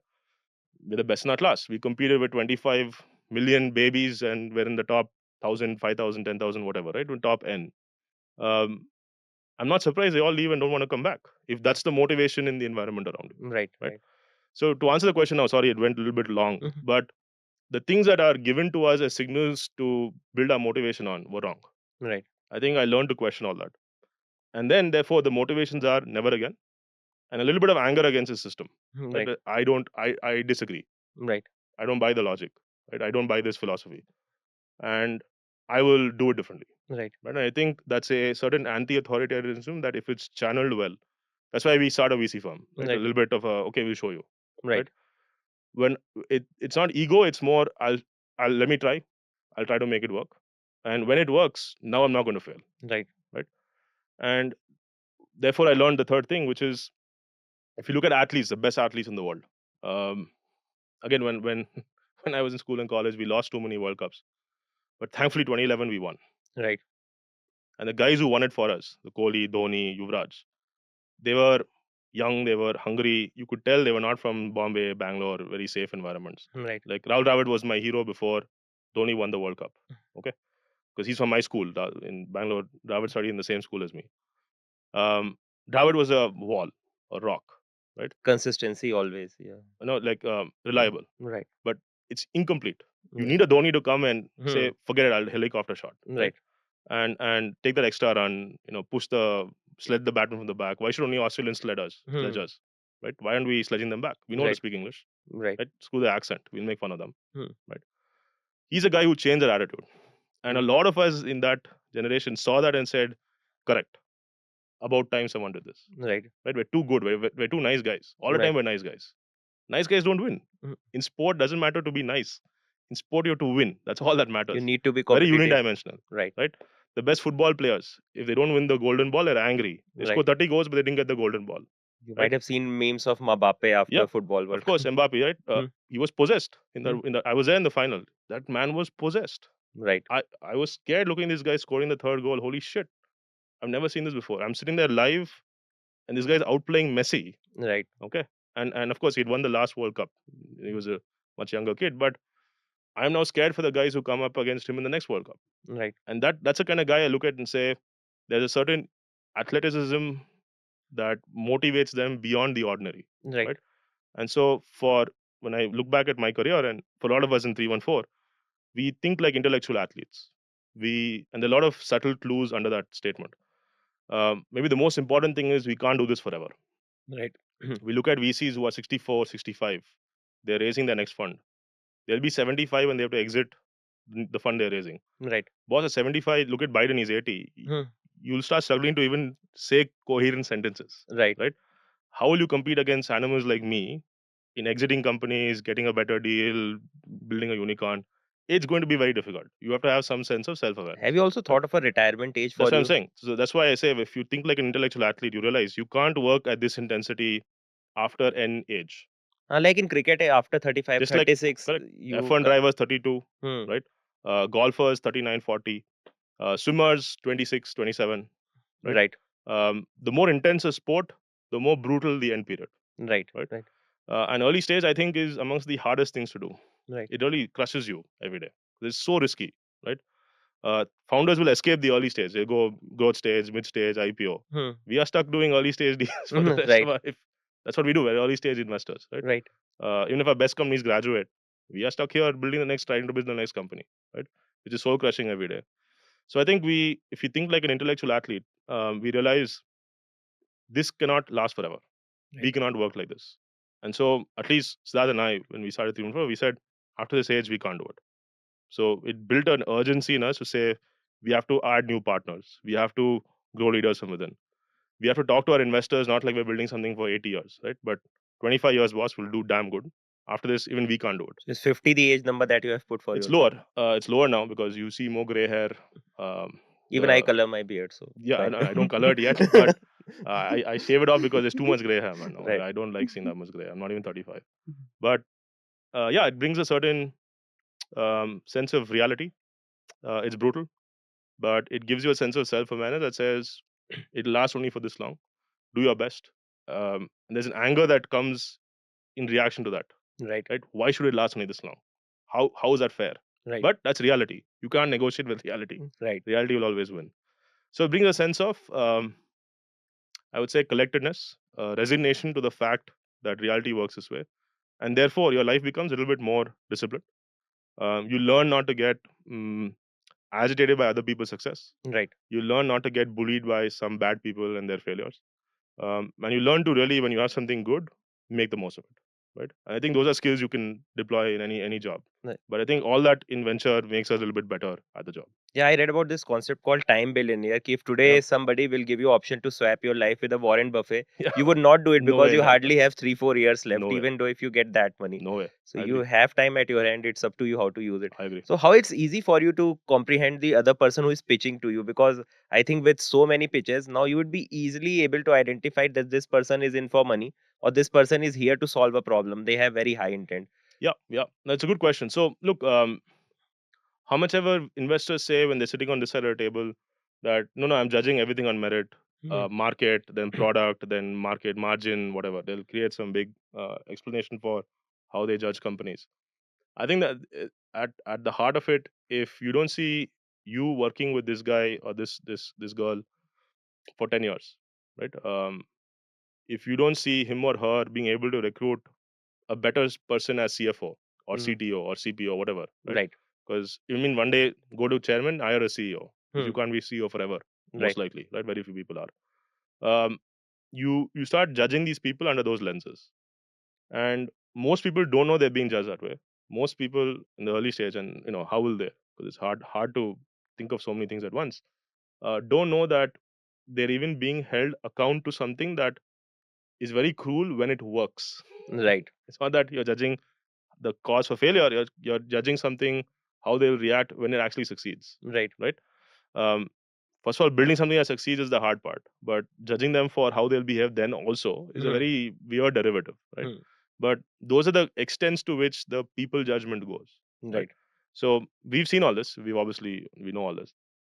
we're the best in our class. We competed with 25 million babies and we're in the top 1,000, 5,000, 10,000, whatever, right? In top N. Um, I'm not surprised they all leave and don't want to come back if that's the motivation in the environment around you, Right. right? Right. So to answer the question now, sorry, it went a little bit long, Mhm. but the things that are given to us as signals to build our motivation on were wrong. Right. I think I learned to question all that. And then, therefore, the motivations are never again, and a little bit of anger against the system. Right? Right. I disagree. Right. I don't buy the logic. Right? I don't buy this philosophy, and I will do it differently. Right. Right? And I think that's a certain anti-authoritarianism that, if it's channeled well, that's why we start a VC firm. Right? A Right. little bit of a, okay, we'll show you. Right? Right. When it's not ego, it's more, I'll let me try. I'll try to make it work, and when it works, now I'm not going to fail. Right. Right? And therefore, I learned the third thing, which is, if you look at athletes, the best athletes in the world, um, again, when when I was in school and college, we lost too many World Cups, but thankfully 2011 we won. Right. And the guys who won it for us, the Kohli, Dhoni, Yuvraj, they were young, they were hungry. You could tell they were not from Bombay, Bangalore, very safe environments. Right. Like Rahul Dravid was my hero before Dhoni won the World Cup. Okay, because he's from my school in Bangalore. Dravid studied in the same school as me. Um, Dravid was a wall, a rock, right? Consistency always. Yeah. Like reliable, Right. but it's incomplete. You Right. need a Dhoni to come and Hmm. say, forget it, I'll helicopter shot, right? Right. And take that extra run, push sled the batsman from the back. Why should only Australians sledge Hmm. us, right? Why aren't we sledging them back? We know how to Right. speak English, Right. right? Screw the accent. We'll make fun of them, Hmm. right? He's a guy who changed that attitude. And a Hmm. lot of us in that generation saw that and said, correct. About time someone did this. Right. Right? We're too good. We're too nice guys. All the Right. time we're nice guys. Nice guys don't win. Mhm. In sport, doesn't matter to be nice. In sport, you have to win. That's all that You matters. need to be Very competitive. unidimensional. Right. Right? The best football players, if they don't win the golden ball, they're angry. They score Right. 30 goals, but they didn't get the golden ball. You Right? might have seen memes of Mbappe after Yep. football Of World course, Cup. Mbappe, right? Hmm. He was possessed in the Hmm. I was there in the final. That man was possessed. Right. I was scared looking at this guy scoring the third goal. Holy shit. I've never seen this before. I'm sitting there live and this guy's outplaying Messi. Right. Okay. And of course he'd won the last World Cup. He was a much younger kid, but I'm now scared for the guys who come up against him in the next World Cup. Right. And that's the kind of guy I look at and say there's a certain athleticism that motivates them beyond the ordinary. Right. Right. And so for when I look back at my career and for a lot of us in 314, we think like intellectual athletes. And there are a lot of subtle clues under that statement. Maybe the most important thing is we can't do this forever. Right. We look at VCs who are 64, 65. They're raising their next fund. They'll be 75 and they have to exit the fund they're raising. Right. Boss at 75, look at Biden, he's 80. Hmm. You'll start struggling to even say coherent sentences. Right. Right? How will you compete against animals like me in exiting companies, getting a better deal, building a unicorn? It's going to be very difficult. You have to have some sense of self awareness. Have you also Right? thought of a retirement age That's for what I'm you? saying. So that's why I say if you think like an intellectual athlete, you realize you can't work at this intensity after an age. Like in cricket, after 35, Just like 36, correct you. F1 drivers 32, Hmm. right? Golfers 39, 40, swimmers 26, 27, right? Right. The more intense a sport, the more brutal the end period, Right. right? Right. And early stage, I think, is amongst the hardest things to do. Right. It really crushes you every day. It's so risky, right? Founders will escape the early stage. They go growth stage, mid stage, IPO. Hmm. We are stuck doing early stage deals for the rest of Right. our life. That's what we do. We're early stage investors, right? Right. Even if our best companies graduate, we are stuck here building the next, trying to build the next company, right? Which is soul crushing every day. So I think if you think like an intellectual athlete, we realize this cannot last forever. We Right. cannot work like this. And so at least Siddharth and I, when we started 314, we said after this age we can't do it. So it built an urgency in us to say we have to add new partners. We have to grow leaders from within. We have to talk to our investors, not like we're building something for 80 years, right? But 25 years, boss, will do damn good. After this, even we can't do it. Is 50 the age number that you have put for It's yourself? lower. It's lower now because you see more gray hair. Even I The color my beard, so Yeah, fine. I don't color it yet, but I shave it off because there's too much gray hair, man. Right. I don't like seeing that much gray. I'm not even 35. But yeah, it brings a certain sense of reality. It's brutal, but it gives you a sense of self-awareness that says it'll last only for this long. Do your best. And there's an anger that comes in reaction to that, Right. right? Why should it last only this long? How is that fair? Right. But that's reality. You can't negotiate with reality. Right. Reality will always win. So it brings a sense of, I would say, collectedness, resignation to the fact that reality works this way, and therefore your life becomes a little bit more disciplined. You learn not to get agitated by other people's success. Right. You learn not to get bullied by some bad people and their failures. And you learn to really, when you have something good, make the most of it. Right. And I think those are skills you can deploy in any job. Right. But I think all that in venture makes us a little bit better at the job. Yeah, I read about this concept called time billionaire. If today Yeah. somebody will give you option to swap your life with a Warren Buffett, Yeah. you would not do it No because way in you hell. hardly have 3-4 years left, No way. even though if you get that money. No way. So I you agree. have time at your hand. It's up to you how to use it. I agree. So how it's easy for you to comprehend the other person who is pitching to you, because I think with so many pitches now you would be easily able to identify that this person is in for money or this person is here to solve a problem. They have very high intent. Yeah. That's a good question. So look, how much ever investors say when they're sitting on this side of the table that no, I'm judging everything on merit, Hmm. market, then product, then market margin, whatever. They'll create some big explanation for how they judge companies. I think that at the heart of it, if you don't see you working with this guy or this girl for 10 years, right? If you don't see him or her being able to recruit a better person as CFO or Hmm. CTO or CPO, whatever, right? Right. Because you mean one day go to chairman, hire a CEO, because Hmm. you can't be CEO forever, most Right. likely, right? Very few people are. You start judging these people under those lenses, and most people don't know they're being judged that way. Most people in the early stage, and how will they? Because it's hard to think of so many things at once. Don't know that they're even being held account to something that is very cruel when it works. Right. It's not that you're judging the cause for failure. You're judging something, how they'll react when it actually succeeds, Right. right? Um, First of all, building something that succeeds is the hard part, but judging them for how they'll behave then also is a Hmm. very weird derivative, right? Hmm. But those are the extents to which the people judgment goes, right? Right. So we've seen all this. We know all this.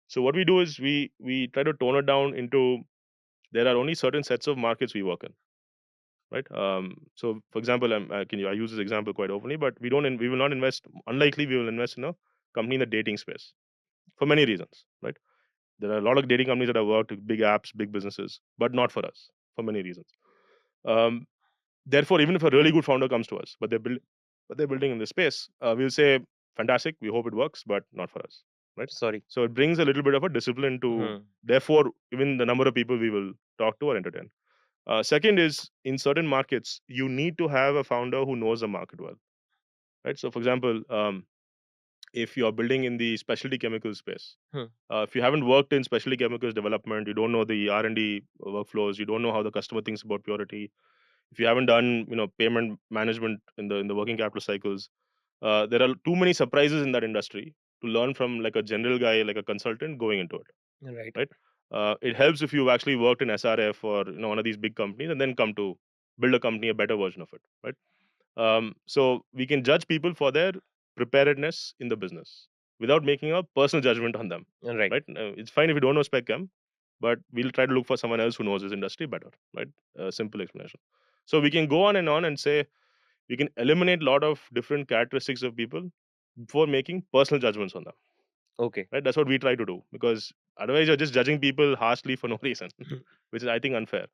So what we do is we try to tone it down into there are only certain sets of markets we work in, right? So for example, I use this example quite openly, but we will not invest. Unlikely, we will invest in a company in the dating space for many reasons, right? There are a lot of dating companies that have worked with big apps, big businesses, but not for us for many reasons. Um, Therefore, even if a really good founder comes to us, but they're building in this space, we'll say, fantastic, we hope it works, but not for us, right? Sorry. So it brings a little bit of a discipline to, Hmm. therefore, even the number of people we will talk to or entertain. Second is in certain markets, you need to have a founder who knows the market well, right? So, for example, if you're building in the specialty chemical space, Hmm. if you haven't worked in specialty chemicals development, you don't know the R&D workflows, you don't know how the customer thinks about purity. If you haven't done payment management in the working capital cycles, there are too many surprises in that industry to learn from like a general guy, like a consultant going into it, Right. right? It helps if you've actually worked in SRF or one of these big companies and then come to build a company, a better version of it, right? So we can judge people for their preparedness in the business without making a personal judgment on them, Right. right? It's fine if you don't know spec chem, but we'll try to look for someone else who knows this industry better, right? Simple explanation. So we can go on and say we can eliminate a lot of different characteristics of people before making personal judgments on them, Okay. right? That's what we try to do, because otherwise you're just judging people harshly for no reason, which is I think unfair.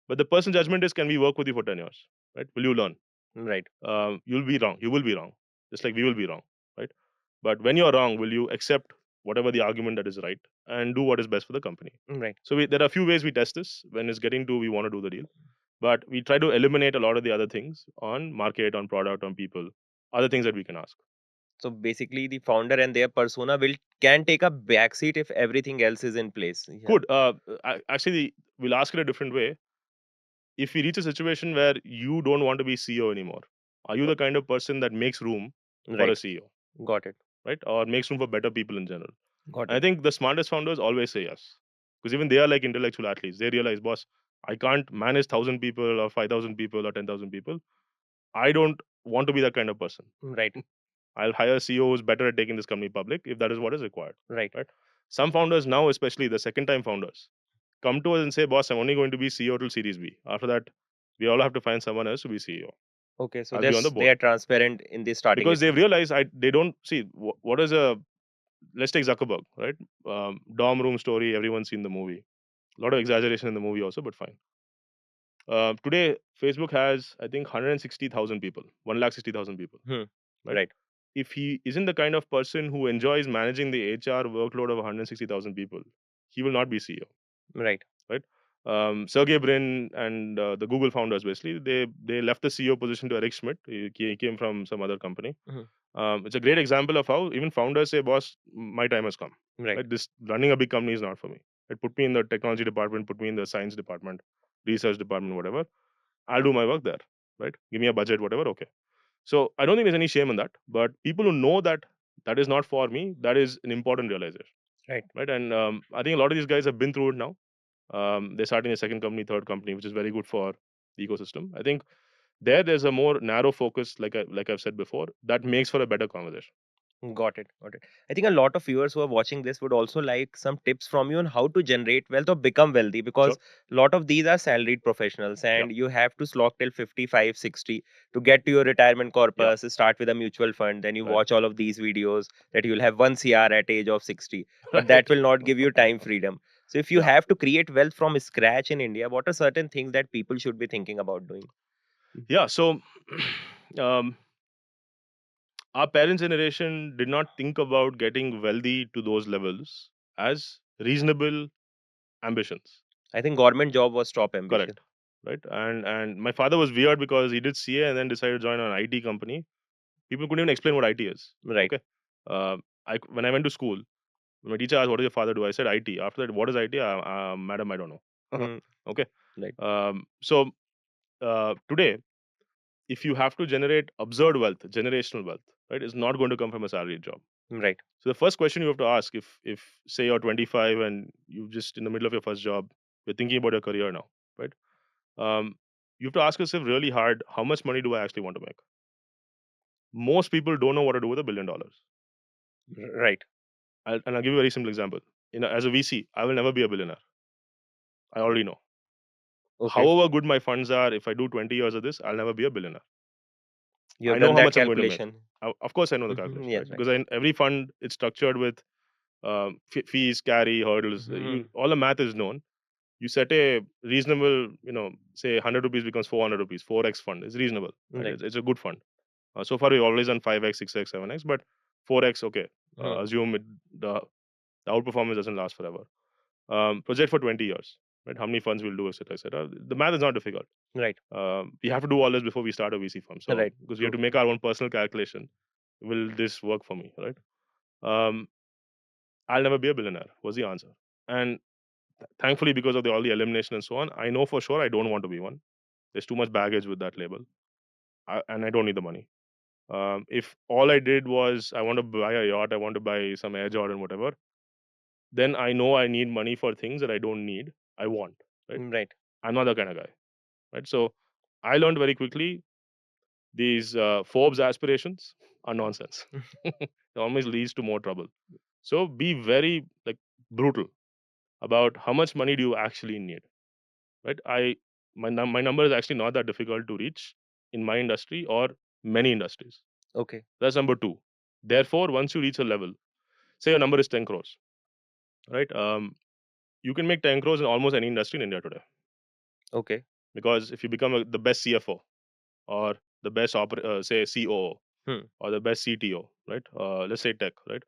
But the personal judgment is, can we work with you for 10 years, right? Will you learn? Right. You'll be wrong. You will be wrong, just like we will be wrong, right? But when you're wrong, will you accept whatever the argument that is right and do what is best for the company? Right. So there are a few ways we test this. When it's getting to we want to do the deal, but we try to eliminate a lot of the other things on market, on product, on people, other things that we can ask. So basically, the founder and their persona will can take a backseat if everything else is in place. Yeah. Good. Actually, we'll ask it a different way. If we reach a situation where you don't want to be CEO anymore, are you Uh, the kind of person that makes room for a Right. CEO, Got it. right? Or makes room for better people in general? Got I it. think the smartest founders always say yes, because even they are like intellectual athletes. They realize, boss, I can't manage 1,000 people or 5,000 people or 10,000 people. I don't want to be that kind of person. Right. I'll hire a CEO who's better at taking this company public if that is what is required. Right. Right? Some founders now, especially the second time founders, come to us and say, boss, I'm only going to be CEO till Series B. After that, we all have to find someone else to be CEO. Okay. So I'll be on the they board, are transparent in the starting because they've itself. realized they don't see what is a, let's take Zuckerberg, right? Dorm room story. Everyone's seen the movie. A lot of exaggeration in the movie also, but fine. Today, Facebook has, I think, 160,000 people, 160,000 people, Hmm. right? Right. If he isn't the kind of person who enjoys managing the HR workload of 160,000 people, he will not be CEO, Right. right? Sergey Brin and the Google founders, basically, they left the CEO position to Eric Schmidt. He came from some other company. Hmm. It's a great example of how even founders say, "Boss, my time has come. Right. Right? This running a big company is not for me. It put me in the technology department, put me in the science department, research department, whatever. I'll do my work there. Right? Give me a budget, whatever. Okay." So I don't think there's any shame in that. But people who know that that is not for me, that is an important realization, Right. right? And I think a lot of these guys have been through it now. They're starting a second company, third company, which is very good for the ecosystem. I think there's a more narrow focus, like I've said before, that makes for a better conversation. Got it. Got it. I think a lot of viewers who are watching this would also like some tips from you on how to generate wealth or become wealthy, because Sure. a lot of these are salaried professionals Yeah. and you have to slog till 55, 60 to get to your retirement Yeah. corpus, start with a mutual fund, then you Right. watch all of these videos that you'll have 1 CR at age of 60, but that Right. will not give you time freedom. So if you Yeah. have to create wealth from scratch in India, what are certain things that people should be thinking about doing? Yeah. So, um, our parents' generation did not think about getting wealthy to those levels as reasonable ambitions. I think government job was top ambition. Correct. Right. And my father was weird because he did CA and then decided to join an IT company. People couldn't even explain what IT is. Right. Okay. When I went to school, When my teacher asked, "What does your father do?" I said, "IT." After that, "What is IT?" Madam, I don't know. Hmm. Okay. Right. So today, if you have to generate absurd wealth, generational wealth, right, it's not going to come from a salaried job. Right. So the first question you have to ask, if say you're 25 and you just in the middle of your first job, you're thinking about your career now, right? Um, you have to ask yourself really hard, how much money do I actually want to make? Most people don't know what to do with $1 billion. Right. And I'll give you a very simple example. As a VC, I will never be a billionaire. I already know. Okay. However good my funds are, if I do 20 years of this, I'll never be a billionaire. You I have know done how that much I'm going to make. calculation. Of course, I know the Hmm. calculation, Yes. right? Right. Because in every fund, it's structured with fees, carry, hurdles. Hmm. All the math is known. You set a reasonable, say 100 rupees becomes 400 rupees, 4x fund is reasonable, right? Right. It's a good fund. So far, we've always done 5x, 6x, 7x, but 4x, okay. Hmm. Assume the outperformance doesn't last forever. Project for 20 years, right? How many funds we'll do, etc., etc. The math is not difficult. Right. We have to do all this before we start a VC firm. So, Right. because we have True. to make our own personal calculation. Will this work for me, right? Um, I'll never be a billionaire, was the answer. And thankfully, because of all the elimination and so on, I know for sure I don't want to be one. There's too much baggage with that label, and I don't need the money. If all I did was I want to buy a yacht, I want to buy some Air Jordan, whatever, then I know I need money for things that I don't need. I want, right? Right. I'm not that kind of guy, right? So I learned very quickly these Forbes aspirations are nonsense. It always leads to more trouble. So be very brutal about how much money do you actually need, right? My number is actually not that difficult to reach in my industry or many industries. Okay. That's number two. Therefore, once you reach a level, say your number is 10 crores, right? You can make 10 crores in almost any industry in India today. Okay. Because if you become the best CFO or the best say COO Hmm. or the best CTO, right? Let's say tech, right?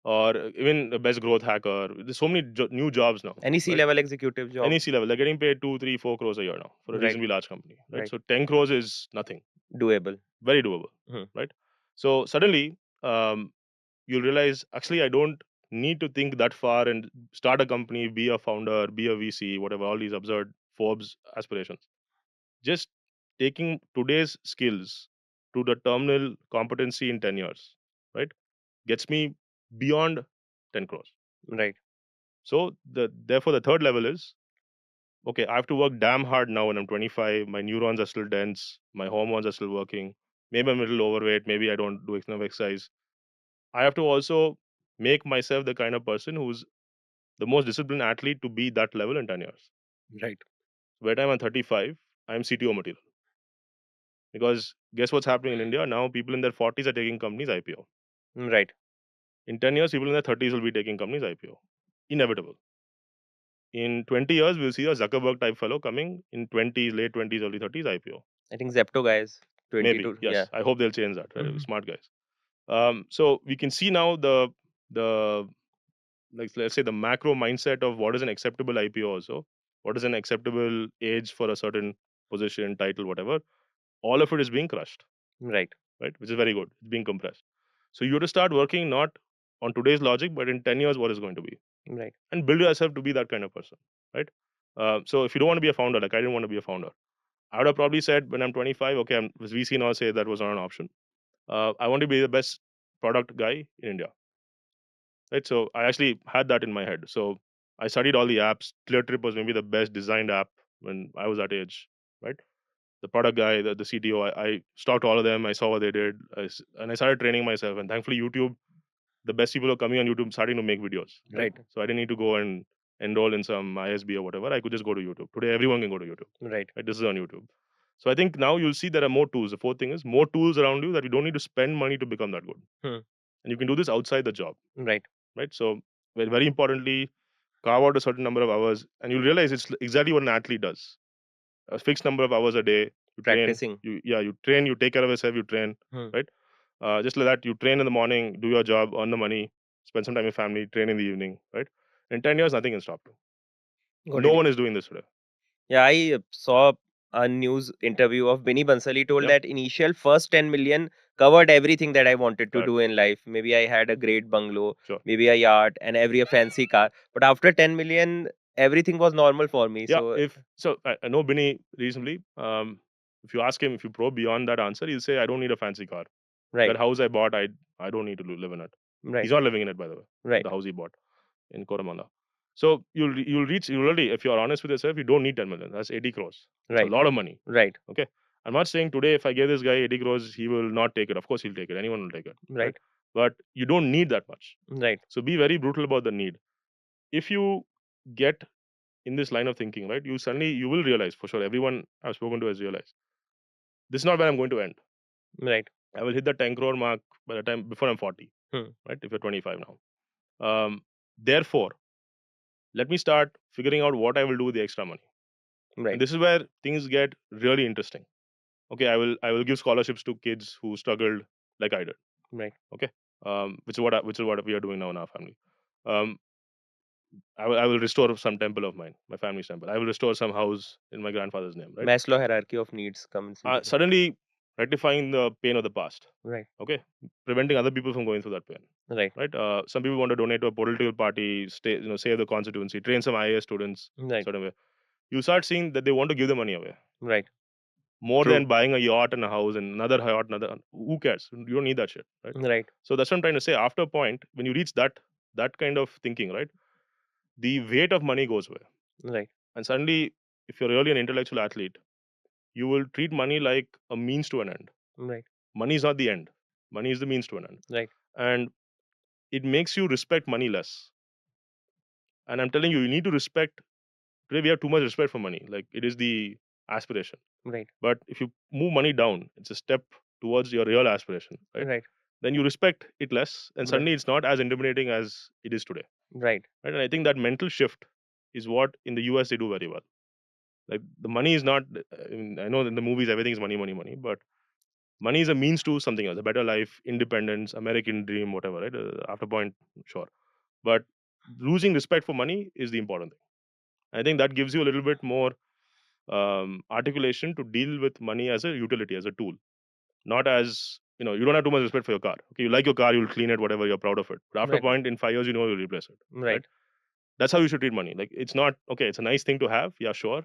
Or even the best growth hacker. There's so many new jobs now, Any C right? level executive job. Any C level, they're getting paid 2, 3, 4 crores a year now for a Right. reasonably large company, right? Right. So 10 crores is nothing, Doable. very doable, Hmm. right? So suddenly, you'll realize actually I don't need to think that far and start a company, be a founder, be a VC, whatever, all these absurd Forbes aspirations. Just taking today's skills to the terminal competency in 10 years, right, gets me beyond 10 crores. Right. So therefore the third level is okay, I have to work damn hard now when I'm 25. My neurons are still dense, my hormones are still working. Maybe I'm a little overweight, maybe I don't do enough exercise. I have to also make myself the kind of person who's the most disciplined athlete to be that level in 10 years. Right. By the time I'm 35, I'm CTO material. Because guess what's happening in India? Now people in their 40s are taking companies IPO. Right. In 10 years, people in their 30s will be taking companies IPO. Inevitable. In 20 years, we'll see a Zuckerberg type fellow coming in 20s, late 20s, early 30s IPO. I think Zepto guys. Maybe, 22. Yeah. yes. I hope they'll change that, right? Mhm. Smart guys. So we can see now the like let's say the macro mindset of what is an acceptable IPO also, what is an acceptable age for a certain position, title, whatever. All of it is being crushed, Right. right? Which is very good. It's being compressed. So you have to start working not on today's logic, but in 10 years, what is going to be, Right. and build yourself to be that kind of person, right? So if you don't want to be a founder, like I didn't want to be a founder, I would have probably said when I'm 25, okay, I'm was VC now say that was not an option. I want to be the best product guy in India, right? So I actually had that in my head. So I studied all the apps. ClearTrip was maybe the best designed app when I was that age, right? The product guy, the CTO, I stalked all of them. I saw what they did, and I started training myself. And thankfully, YouTube, the best people are coming on YouTube, starting to make videos, right? Right. So I didn't need to go and enroll in some ISB or whatever. I could just go to YouTube. Today, everyone can go to YouTube. Right. Right? This is on YouTube. So I think now you'll see there are more tools. The fourth thing is more tools around you that you don't need to spend money to become that good, Hmm. and you can do this outside the job, Right. right? So very importantly, carve out a certain number of hours, and you'll realize it's exactly what an athlete does. A fixed number of hours a day. You train. Practicing. You train. You take care of yourself. You train, Hmm. right? Just like that, you train in the morning, do your job, earn the money, spend some time with family, train in the evening, right? In 10 years, nothing can stop you. Got No it. one is doing this today. Yeah, I saw a news interview of Benny Bansal. He told Yep. that initial first 10 million covered everything that I wanted to Correct. do in life. Maybe I had a great bungalow, Sure. maybe a yacht, and every a fancy car. But after 10 million, everything was normal for me. Yeah. So, If so, I know Benny reasonably. If you ask him, if you probe beyond that answer, he'll say, "I don't need a fancy car. That right, house I bought, I don't need to live in it." He's right, not living in it, by the way. right, The house he bought in Koramala. So you'll reach, you already, if you're honest with yourself, you don't need 10 million. That's 80 crores. It's a right, lot of money. right, Okay. I'm not saying today if I give this guy 80 crores, he will not take it. Of course he'll take it. Anyone will take it. Right. right, But you don't need that much. right, So be very brutal about the need. If you get in this line of thinking, right, you will realize for sure. Everyone I've spoken to has realized this is not where I'm going to end. right. I will hit the 10 crore mark by the time before I'm 40. Hmm. Right. If you're 25 now. Therefore, let me start figuring out what I will do with the extra money. And Right, this is where things get really interesting. Okay, I will give scholarships to kids who struggled like I did. right. Okay, which is what we are doing now in our family. Um, I will restore some temple of mine, my family's temple. I will restore some house in my grandfather's name. Right. Maslow hierarchy of needs comes into play. Suddenly rectifying the pain of the past. Right, Okay, preventing other people from going through that pain. right, Right. Some people want to donate to a political party, save the constituency, train some IAS students, right, certain way. You start seeing that they want to give the money away right. more True. than buying a yacht and a house and another yacht, another. Who cares? You don't need that shit, right? Right, So that's what I'm trying to say. After a point, when you reach that kind of thinking, right, the weight of money goes away, right, and suddenly, if you're really an intellectual athlete, you will treat money like a means to an end. right, Money is not the end. Money is the means to an end, right, and it makes you respect money less. And I'm telling you, you need to respect. Today, we have too much respect for money. Like it is the aspiration. right, But if you move money down, it's a step towards your real aspiration, right? right, Then you respect it less, and right, suddenly it's not as intimidating as it is today, right, right? And I think that mental shift is what in the US they do very well. Like the money is not. I know in the movies everything is money, money, money, but money is a means to something else, a better life, independence, American dream, whatever, right? After point, sure, but losing respect for money is the important thing. I think that gives you a little bit more articulation to deal with money as a utility, as a tool, not as you don't have too much respect for your car. Okay, you like your car, you'll clean it, whatever, you're proud of it. But after a right, point, in 5 years, you'll replace it, right? right. That's how you should treat money. Like it's not okay. It's a nice thing to have, yeah, sure,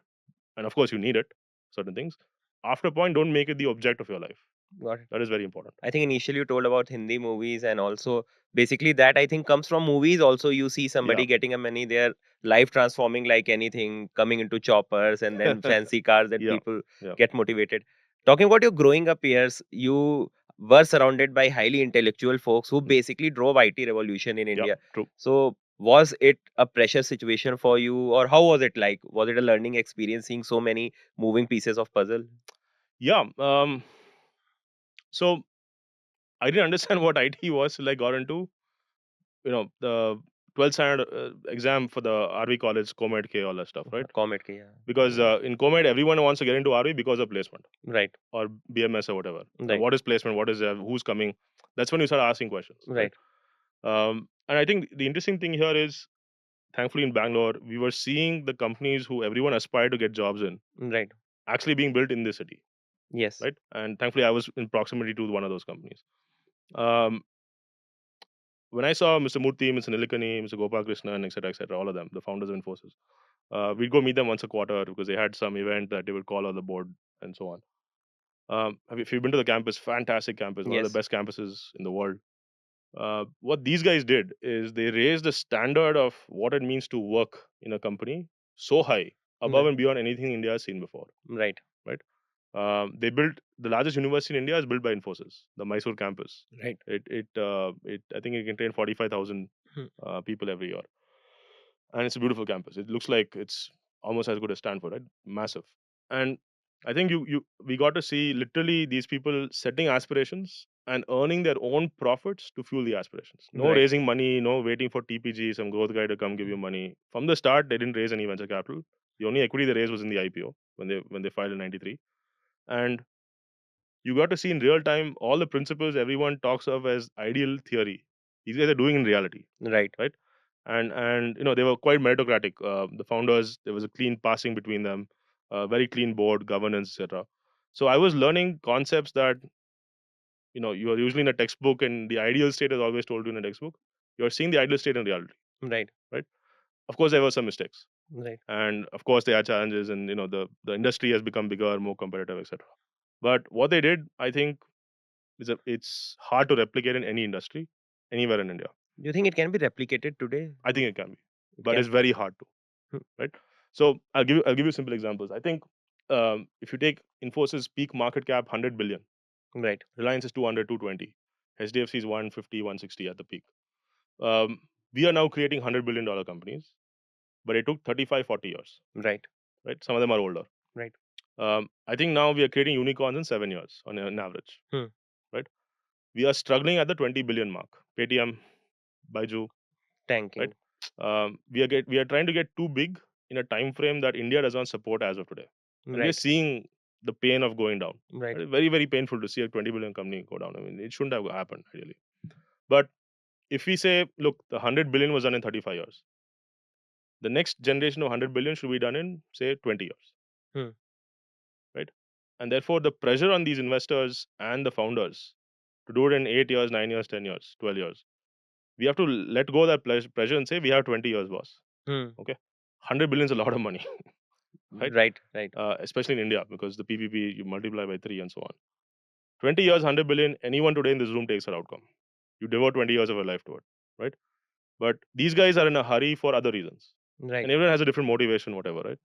and of course you need it, certain things. After a point, don't make it the object of your life. Got it. That is very important. I think initially you told about Hindi movies, and also basically that I think comes from movies. Also, you see Yeah, somebody getting a money, their life transforming like anything, coming into choppers and then fancy cars that yeah, people yeah, get motivated. Talking about your growing up years, you were surrounded by highly intellectual folks who mm, basically drove IT revolution in yeah, India. true. So, was it a pressure situation for you, or how was it like? Was it a learning experience seeing so many moving pieces of puzzle? Yeah. So I didn't understand what IT was till I got into the 12th standard exam for the RV college, Comed K, all that stuff, right? Comment, yeah. Because in Comed, everyone wants to get into RV because of placement Right, or BMS or whatever. right, What is placement? What is who's coming? That's when you start asking questions, right? right, And I think the interesting thing here is, thankfully in Bangalore, we were seeing the companies who everyone aspired to get jobs in right. actually being built in this city, Yes. right? And thankfully, I was in proximity to one of those companies. Um, when I saw Mr. Murthy, Mr. Nilikani, Mr. Gopal Krishnan, etc., all of them, the founders of Infosys, we'd go meet them once a quarter because they had some event that they would call on the board and so on. If you've been to the campus, fantastic campus, one of the Yes. best campuses in the world. What these guys did is they raised the standard of what it means to work in a company so high, above Right. and beyond anything India has seen before. Right. Right? They built the largest university in India is built by Infosys, the Mysore campus. Right. It I think it can train 45,000 Hmm. people every year, and it's a beautiful campus. It looks like it's almost as good as Stanford, right? Massive. And I think you we got to see literally these people setting aspirations and earning their own profits to fuel the aspirations. No Right. raising money, no waiting for TPG, some growth guy to come give you money. From the start, they didn't raise any venture capital. The only equity they raised was in the IPO when they filed in '93, and you got to see in real time all the principles everyone talks of as ideal theory. These guys are doing in reality, Right. right? And they were quite meritocratic. The founders, there was a clean passing between them. very clean board, governance, etc. So I was learning concepts that you are usually in a textbook, and the ideal state is always told you in a textbook. You are seeing the ideal state in reality, Right. right? Of course, there were some mistakes, Right. and of course there are challenges, and the industry has become bigger, more competitive, etc. But what they did, I think, it's hard to replicate in any industry anywhere in India. Do you think it can be replicated today? I think it can be, It but can. it's very hard to, Hmm. right? So I'll give you simple examples. I think if you take Infosys peak market cap 100 billion, Right. Reliance is 200, 220, HDFC is 150, 160 at the peak. Um, we are now creating $100 billion companies, but it took 35, 40 years, Right. right? Some of them are older. Right. I think now we are creating unicorns in 7 years on average, Hmm. right? We are struggling at the 20 billion mark. Paytm, Baiju, right? Tanking. We are trying to get too big in a time frame that India does not support as of today, and we are Right. seeing the pain of going down. Right. Right? Very, very painful to see a 20 billion company go down. I mean, it shouldn't have happened ideally. But if we say, look, the 100 billion was done in 35 years, the next generation of 100 billion should be done in say 20 years, Hmm. right? And therefore, the pressure on these investors and the founders to do it in 8 years, 9 years, 10 years, 12 years, we have to let go of that pressure and say we have 20 years, boss. Hmm. Okay, 100 billion is a lot of money, right? Right. Right. Especially in India, because the PPP you multiply by three and so on. 20 years, 100 billion. Anyone today in this room takes that outcome. You devote 20 years of your life to it, right? But these guys are in a hurry for other reasons, Right. and everyone has a different motivation, whatever, right?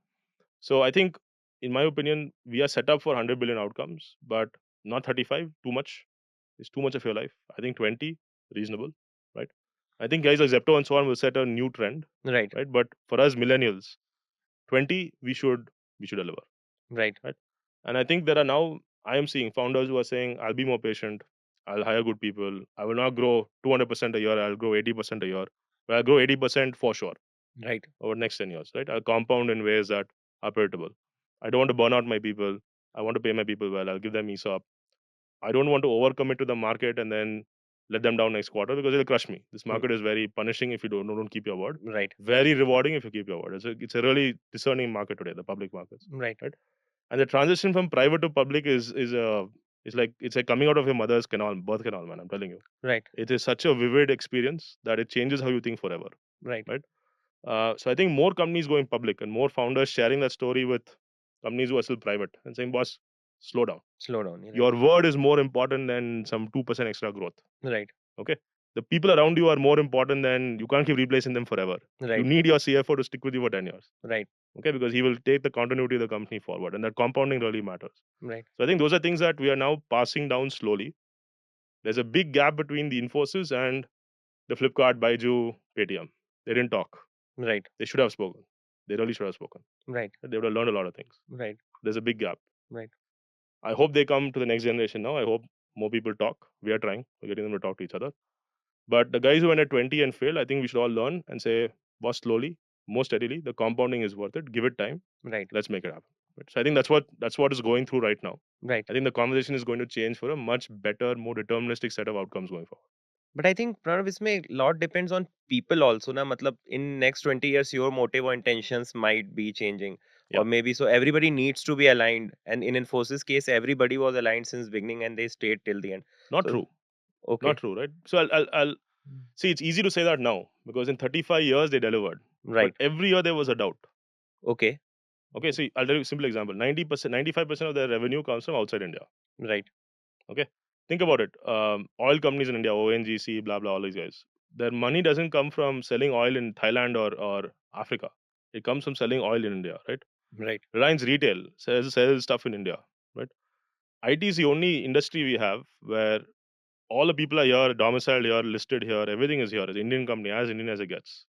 So I think, in my opinion, we are set up for 100 billion outcomes, but not 35. Too much. It's too much of your life. I think 20 reasonable, right? I think guys like Zepto and so on will set a new trend, Right. right? But for us millennials, 20 we should deliver, Right. right? And I think there are now I am seeing founders who are saying, I'll be more patient, I'll hire good people, I will not grow 200% a year, I'll grow 80% a year, but I'll grow 80% for sure Right. over the next 10 years, right? I'll compound in ways that are predictable. I don't want to burn out my people. I want to pay my people well. I'll give them ESOP. I don't want to overcommit to the market and then let them down next quarter because it'll crush me. This Hmm. market is very punishing if you don't keep your word. Right. Very rewarding if you keep your word. It's a really discerning market today, the public markets, Right. right? And the transition from private to public is like it's like coming out of your mother's canal, birth canal, man. I'm telling you, Right. it is such a vivid experience that it changes how you think forever, Right. right? So I think more companies going public and more founders sharing that story with companies who are still private and saying, "Boss, slow down. Slow down. Right. Your word is more important than some 2% extra growth." Right. Okay, the people around you are more important than you can't keep replacing them forever. You Right. need your CFO to stick with you for 10 years. Right. Okay, because he will take the continuity of the company forward, and that compounding really matters. Right. So I think those are things that we are now passing down slowly. There's a big gap between the Infosys and the Flipkart, Baiju, Paytm. They didn't talk. Right. They should have spoken. They really should have spoken. Right. They would have learned a lot of things. Right. There's a big gap. Right. I hope they come to the next generation now. I hope more people talk. We are trying. We're getting them to talk to each other. But the guys who went at 20 and failed, I think we should all learn and say, boss, slowly, more steadily. The compounding is worth it. Give it time. Right. Let's make it happen. Right? So I think that's what is going through right now. Right. I think the conversation is going to change for a much better, more deterministic set of outcomes going forward. But I think Pranav, इसमें lot depends on people also ना मतलब in next 20 years your motive or intentions might be changing Yeah, or maybe so everybody needs to be aligned and in Infosys case everybody was aligned since beginning and they stayed till the end. not So true. Not okay. true, right? So I'll see. It's easy to say that now because in 35 years they delivered, but Right. every year there was a doubt. Okay. Okay, see, I'll tell you a simple example. 90%, 95% of their revenue comes from outside India. Right. Okay, think about it. Oil companies in India, ONGC, blah blah, all these guys. Their money doesn't come from selling oil in Thailand or Africa. It comes from selling oil in India, right? Right. Reliance Retail sells stuff in India, right? IT is the only industry we have where all the people are here, domiciled here, listed here, everything is here. It's an Indian company, as Indian as it gets.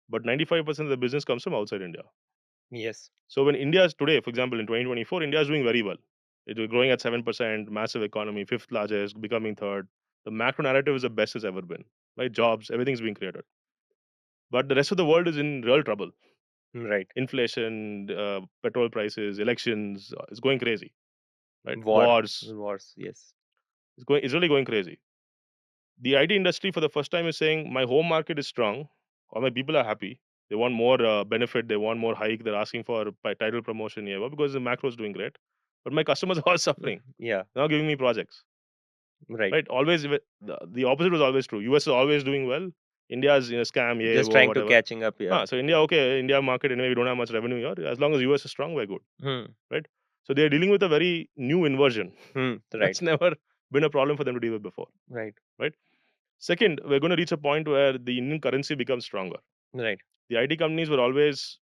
But 95% of the business comes from outside India. Yes. So when India is today, for example, in 2024, India is doing very well. It is growing at 7%, massive economy, fifth largest, becoming third. The macro narrative is the best it's ever been. Right? Jobs, everything's being created. But the rest of the world is in real trouble. Right. Inflation, petrol prices, elections, it's going crazy. Right? War. Wars, Wars. Yes. it's really going crazy. The IT industry for the first time is saying my home market is strong or my people are happy. They want more benefit. They want more hike. They're asking for title promotion here because the macro is doing great. But my customers are all suffering. Yeah. They're not giving me projects. Right. Right? Always the opposite was always true. US is always doing well. India is scam, yeah, Just trying to whatever. catching up. Yeah. So India, okay, India market anyway, we don't have much revenue here. As long as US is strong, we're good. Hmm. Right? So they're dealing with a very new inversion. Right. That's never been a problem for them to deal with before. Right. Right? Second, we're going to reach a point where the Indian currency becomes stronger. Right. The IT companies were always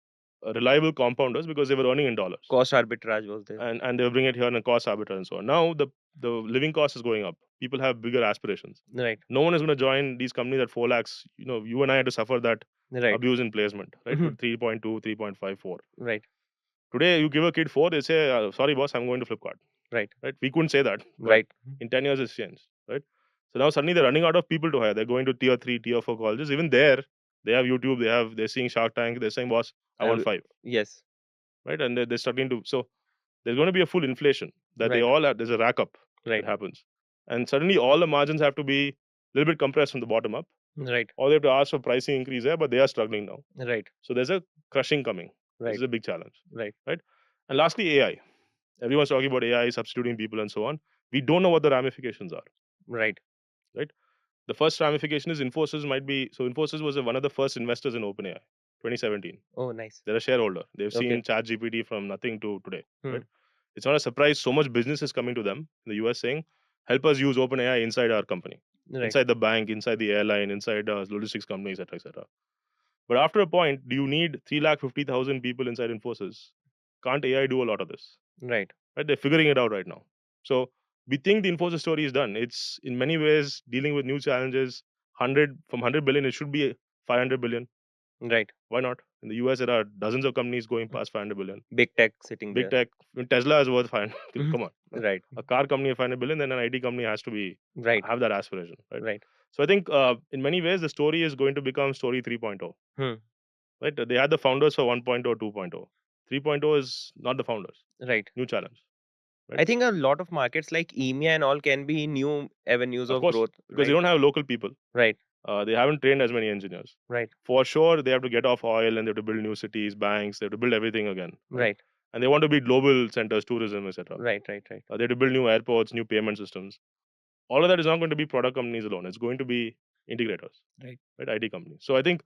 reliable compounders because they were earning in dollars, Cost arbitrage was there. and they were bringing it here in a cost arbitrage and so on. Now the living cost is going up. People have bigger aspirations. Right. No one is going to join these companies at 4 lakhs. You and I had to suffer that Right. abuse in placement, right? Mhm. With 3.2, 3.54. Right. Today, you give a kid 4, they say, sorry, boss, I'm going to Flipkart. Right. Right? We couldn't say that, but Right. in 10 years, it's changed, right? So now suddenly they're running out of people to hire. They're going to tier 3, tier 4 colleges. Even there, they have YouTube, they're seeing Shark Tank, they're saying, boss, I want 5, Yes. right? And they're starting to, so there's going to be a full inflation that they Right. all have, there's a rack up that Right. happens. And suddenly all the margins have to be a little bit compressed from the bottom up, Right. or they have to ask for pricing increase there, but they are struggling now. Right. So there's a crushing coming. This Right. is a big challenge, Right. right? And lastly, AI. Everyone's talking about AI substituting people and so on. We don't know what the ramifications are, Right. right? The first ramification is Infosys might be, so Infosys was one of the first investors in OpenAI, 2017. Oh, nice. They're a shareholder. They've Okay. seen ChatGPT from nothing to today, Hmm. right? It's not a surprise. So much business is coming to them in the US saying, help us use OpenAI inside our company, Right. inside the bank, inside the airline, inside logistics companies, etc., etc. But after a point, do you need 350,000 people inside Infosys? Can't AI do a lot of this? Right. Right? They're figuring it out right now. So we think the Infosys story is done. It's in many ways dealing with new challenges. 100 billion, it should be 500 billion. Right. Why not? In the US, there are dozens of companies going past 500 billion. Big tech sitting Big there. tech, I mean, Tesla is worth 500. Come on, Right. a car company of 500 billion, then an IT company has to be Right. have that aspiration, right? Right. So I think in many ways the story is going to become story 3.0. Hmm. Right? They had the founders for 1.0, 2.0. 3.0 is not the founders. Right. New challenge. I Right? think a lot of markets like EMEA and all can be new avenues Of of course, growth. because they Right. don't have local people. Right. They haven't trained as many engineers. Right. For sure, they have to get off oil and they have to build new cities, banks. They have to build everything again. Right? Right. And they want to be global centers, tourism, etc. Right. Right. Right. They have to build new airports, new payment systems. All of that is not going to be product companies alone. It's going to be integrators, Right. right? IT companies. So I think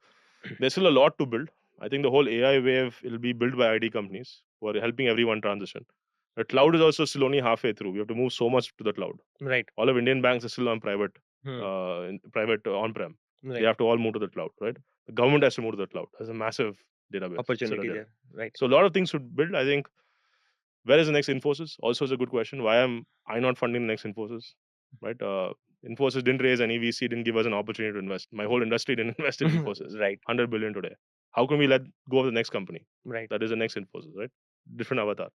there's still a lot to build. I think the whole AI wave will be built by IT companies who are helping everyone transition. The cloud is also still only halfway through. We have to move so much to the cloud. Right. All of Indian banks are still on private, Hmm. private on-prem. They Right. have to all move to the cloud, right? The government has to move to the cloud. There's a massive database, set of Opportunity data. there. Right. So a lot of things should build. I think where is the next Infosys? Also, is a good question. Why am I not funding the next Infosys? Right? Infosys didn't raise any VC, didn't give us an opportunity to invest. My whole industry didn't invest in Infosys. Right. 100 billion today. How can we let go of the next company? Right. That is the next Infosys, right? Different avatar.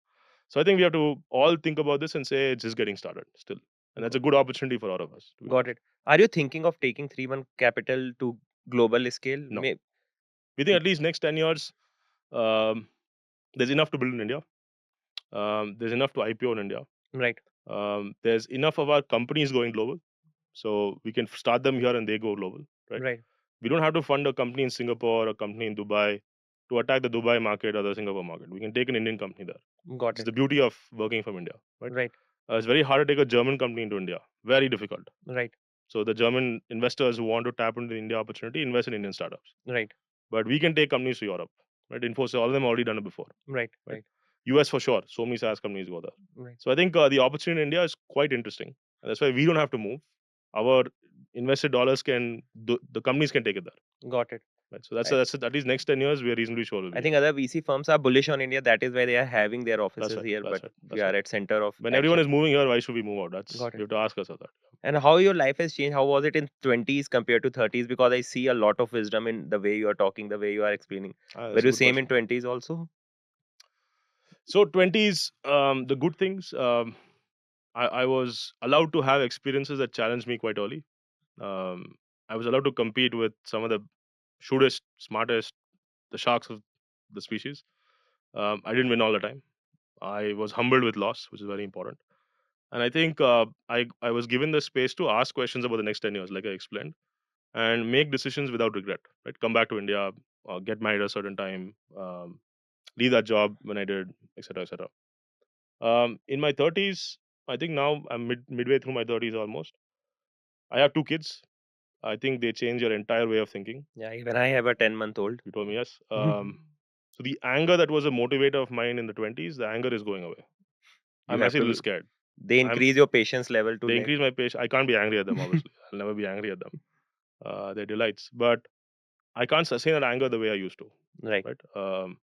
So I think we have to all think about this and say it's just getting started still. And that's a good opportunity for all of us. To be Got honest. it. Are you thinking of taking 3-1 capital to global scale? No. We think at least next 10 years, um, there's enough to build in India. There's enough to IPO in India. Right. There's enough of our companies going global. So we can start them here and they go global, right? Right. We don't have to fund a company in Singapore or a company in Dubai to attack the Dubai market or the Singapore market. We can take an Indian company there. Got It's it. the beauty of working from India, right? Right. It's very hard to take a German company into India. Very difficult. Right. So the German investors who want to tap into the India opportunity invest in Indian startups. Right. But we can take companies to Europe, right? Infosys, all of them already done it before. Right. Right. Right. US for sure. So many SaaS companies go there. Right. So I think the opportunity in India is quite interesting. And that's why we don't have to move. Our invested dollars the companies can take it there. Got it. Right. So that's I- that's at least next 10 years we are reasonably sure. We'll be I think here. other VC firms are bullish on India. That is why they are having their That's offices right. here. That's But right. we That's are right. at center of When everyone action. is moving here, why should we move out? That's Got we it. have to ask ourselves that. And how your life has changed? How was it in 20s compared to 30s? Because I see a lot of wisdom in the way you are talking, the way you are explaining. Were That's a you good same question. in 20s also? So 20s, the good things. I was allowed to have experiences that challenged me quite early. I was allowed to compete with some of the shrewdest, smartest, the sharks of the species. I didn't win all the time. I was humbled with loss, which is very important. And I think I was given the space to ask questions about the next 10 years, like I explained, and make decisions without regret. Right, come back to India, get married at a certain time, leave that job when I did, etc., etc. In my 30s, I think now I'm midway through my 30s almost. I have two kids. I think they change your entire way of thinking. Yeah, even I have a 10-month-old. You told me yes. So the anger that was a motivator of mine in the 20s, the anger is going away. You I'm have actually a little to, scared. they I'm increase your patience level to They like, increase my patience. I can't be angry at them. Obviously, I'll never be angry at them. They're delights, but I can't sustain that anger the way I used to. right, Right?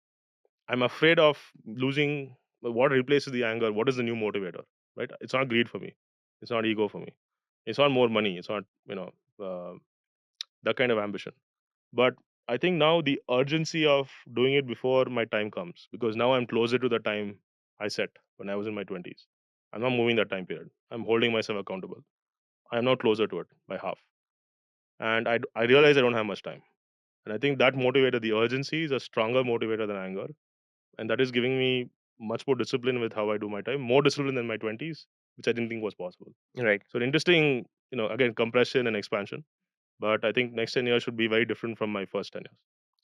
I'm afraid of losing. What replaces the anger? What is the new motivator? Right? It's not greed for me. It's not ego for me. It's not more money. It's not that kind of ambition. But I think now the urgency of doing it before my time comes, because now I'm closer to the time I set when I was in my 20s. I'm not moving that time period. I'm holding myself accountable. I'm now closer to it by half. And I realize I don't have much time. And I think that motivator, the urgency, is a stronger motivator than anger. And that is giving me much more discipline with how I do my time, more discipline than my 20s, which I didn't think was possible. right. So, interesting, again, compression and expansion. But I think next 10 years should be very different from my first 10 years.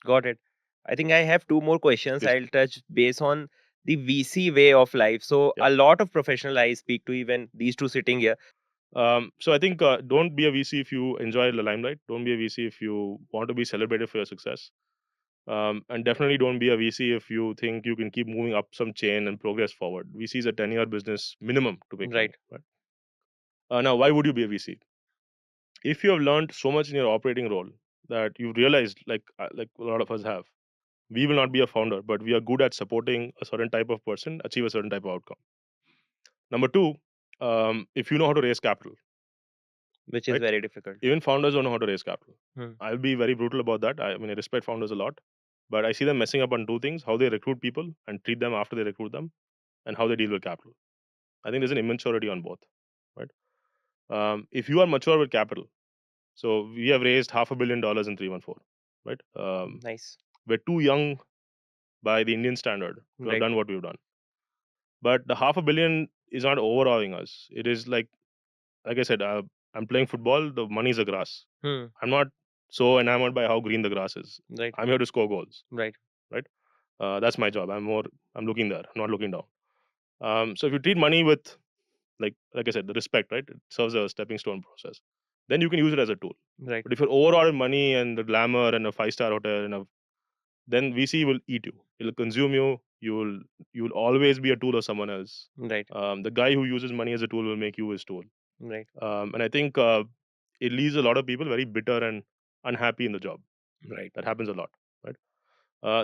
Got it. I think I have two more questions. Please. I'll touch base on the VC way of life. So Yeah. a lot of professional I speak to, even these two sitting here. So I think don't be a VC if you enjoy the limelight. Don't be a VC if you want to be celebrated for your success. And definitely don't be a VC if you think you can keep moving up some chain and progress forward. VC is a 10-year business minimum to make money. Right, Right? Now, why would you be a VC? If you have learned so much in your operating role that you've realized, like a lot of us have, we will not be a founder, but we are good at supporting a certain type of person achieve a certain type of outcome. Number two, if you know how to raise capital, which is right? very difficult. Even founders don't know how to raise capital. Hmm. I'll be very brutal about that. I mean, I respect founders a lot, but I see them messing up on two things: how they recruit people and treat them after they recruit them, and how they deal with capital. I think there's an immaturity on both, right? If you are mature with capital, so we have raised $500 million in 314, right? Nice. We're too young by the Indian standard to have Right. done what we've done. But the half a billion is not overawing us. It is like I said, I'm playing football. The money is the grass. Hmm. I'm not so enamored by how green the grass is. Right. I'm here to score goals, Right. right? That's my job. I'm looking there, I'm not looking down. So if you treat money with like I said, the respect, right? It serves as a stepping stone process. Then you can use it as a tool. Right. But if you're overall in money and the glamour and a 5-star hotel then VC will eat you. It'll consume you. You'll always be a tool of someone else. Right. The guy who uses money as a tool will make you his tool. Right. And I think it leaves a lot of people very bitter and unhappy in the job. Right. That happens a lot, right?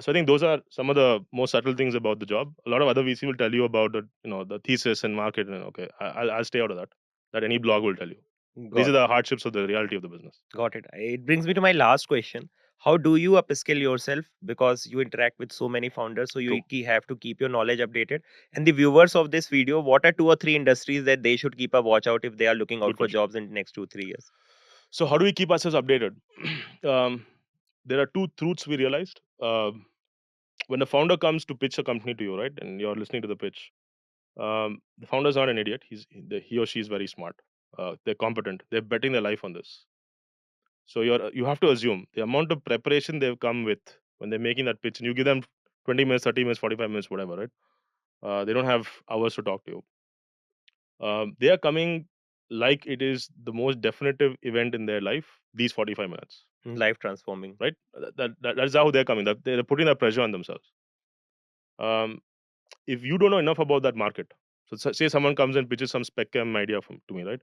So I think those are some of the most subtle things about the job. A lot of other VC will tell you about the thesis and market. And okay, I'll stay out of that. That any blog will tell you. These are Got the hardships of the reality of the business. got it. It brings me to my last question. How do you upskill yourself? Because you interact with so many founders, so you True. have to keep your knowledge updated. And the viewers of this video, what are two or three industries that they should keep a watch out if they are looking out Good for question. jobs in the next 2 3 years? So how do we keep ourselves updated? There are two truths we realized. When a founder comes to pitch a company to you, right, and you're listening to the pitch, the founder's not an idiot. He or she is very smart. They're competent. They're betting their life on this. So you have to assume the amount of preparation they've come with when they're making that pitch, and you give them 20 minutes, 30 minutes, 45 minutes, whatever, right? They don't have hours to talk to you. They are coming like it is the most definitive event in their life. These 45 minutes, Life transforming. right? That's how they're coming. That they're putting that pressure on themselves. Um, if you don't know enough about that market, so say someone comes and pitches some spec chem idea to me, right?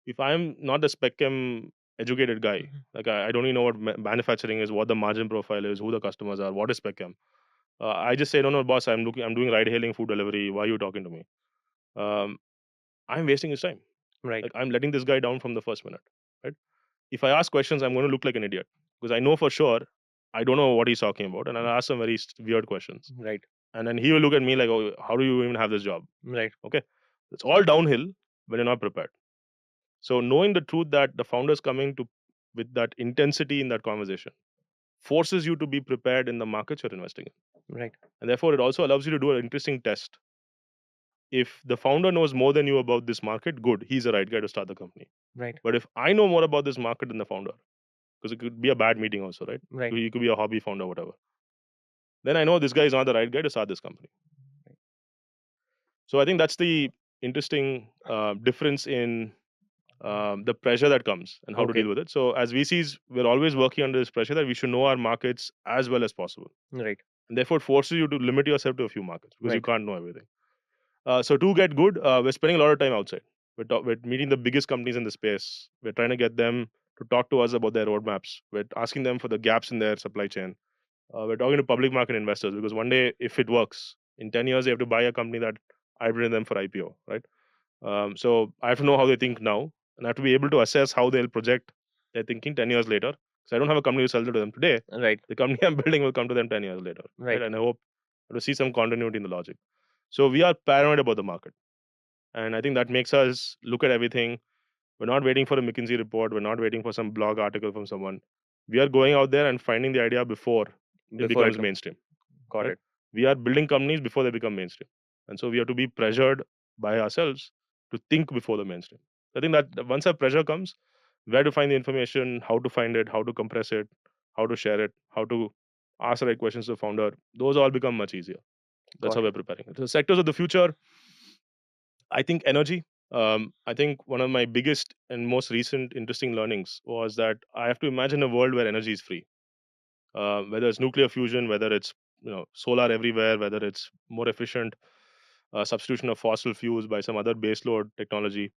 If I'm not the spec chem educated guy, Mhm. like I don't even know what manufacturing is, what the margin profile is, who the customers are, what is spec chem. I just say, no, boss, I'm doing ride hailing, food delivery. Why are you talking to me? Um, I'm wasting his time. Right. Like I'm letting this guy down from the first minute, right? If I ask questions, I'm going to look like an idiot because I know for sure I don't know what he's talking about, and I'll ask some very weird questions, Right. and then he will look at me like, "Oh, how do you even have this job?" Right. Okay, it's all downhill when you're not prepared. So knowing the truth that the founders coming to with that intensity in that conversation forces you to be prepared in the markets you're investing in, Right. and therefore it also allows you to do an interesting test. If the founder knows more than you about this market, good, he's the right guy to start the company. Right. But if I know more about this market than the founder, because it could be a bad meeting also, right? Right. You could be a hobby founder, whatever. Then I know this guy is not the right guy to start this company. So I think that's the interesting difference in the pressure that comes and how to Okay. deal with it. So as VCs, we're always working under this pressure that we should know our markets as well as possible, Right. and therefore it forces you to limit yourself to a few markets because you Right. can't know everything. So to get good, we're spending a lot of time outside. We're meeting the biggest companies in the space. We're trying to get them to talk to us about their roadmaps. We're asking them for the gaps in their supply chain. We're talking to public market investors because one day, if it works, in 10 years, they have to buy a company that I bring them for IPO, right? So I have to know how they think now, and I have to be able to assess how they'll project their thinking 10 years later. So I don't have a company to sell to them today. Right. The company I'm building will come to them 10 years later, right? Right. And I hope to see some continuity in the logic. So we are paranoid about the market, and I think that makes us look at everything. We're not waiting for a McKinsey report. We're not waiting for some blog article from someone. We are going out there and finding the idea before it Before it becomes comes. mainstream, Got right? it. We are building companies before they become mainstream, and so we have to be pressured by ourselves to think before the mainstream. I think that once that pressure comes, where to find the information, how to find it, how to compress it, how to share it, how to ask the right questions to the founder, those all become much easier. That's how Got we're it. preparing. The sectors of the future, I think energy. I think one of my biggest and most recent interesting learnings was that I have to imagine a world where energy is free. Whether it's nuclear fusion, whether it's solar everywhere, whether it's more efficient substitution of fossil fuels by some other baseload technology.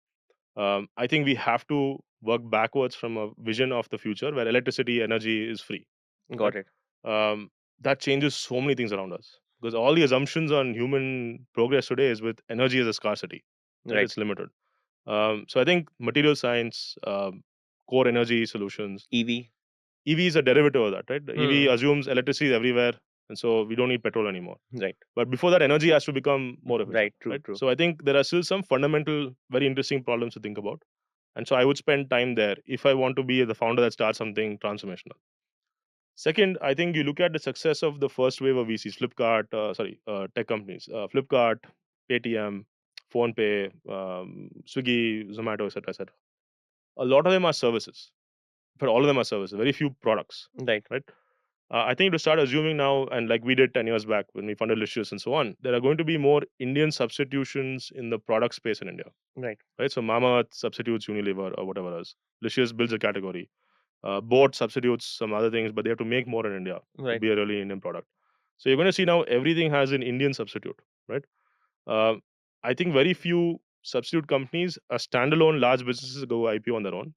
I think we have to work backwards from a vision of the future where electricity, energy is free. Right? Got it. Um, that changes so many things around us because all the assumptions on human progress today is with energy as a scarcity. Right? Right. It's limited. So I think material science, core energy solutions, EV. EV is a derivative of that, right? The EV Hmm. assumes electricity is everywhere, and so we don't need petrol anymore. Right. But before that, energy has to become more efficient, Right. True. right? True. So I think there are still some fundamental, very interesting problems to think about, and so I would spend time there if I want to be the founder that starts something transformational. Second, I think you look at the success of the first wave of VCs, tech companies, Flipkart, Paytm, PhonePe, Swiggy, Zomato, etc., etc. A lot of them are services, but all of them are services. Very few products, Right. right? I think to start assuming now, and like we did 10 years back when we funded Licious and so on, there are going to be more Indian substitutions in the product space in India, Right. right? So Mama substitutes Unilever or whatever else. Licious builds a category. Boat substitutes some other things, but they have to make more in India to Right. be a really Indian product. So you're going to see now everything has an Indian substitute, right? Uh, I think very few substitute companies, a standalone large businesses go IPO on their own.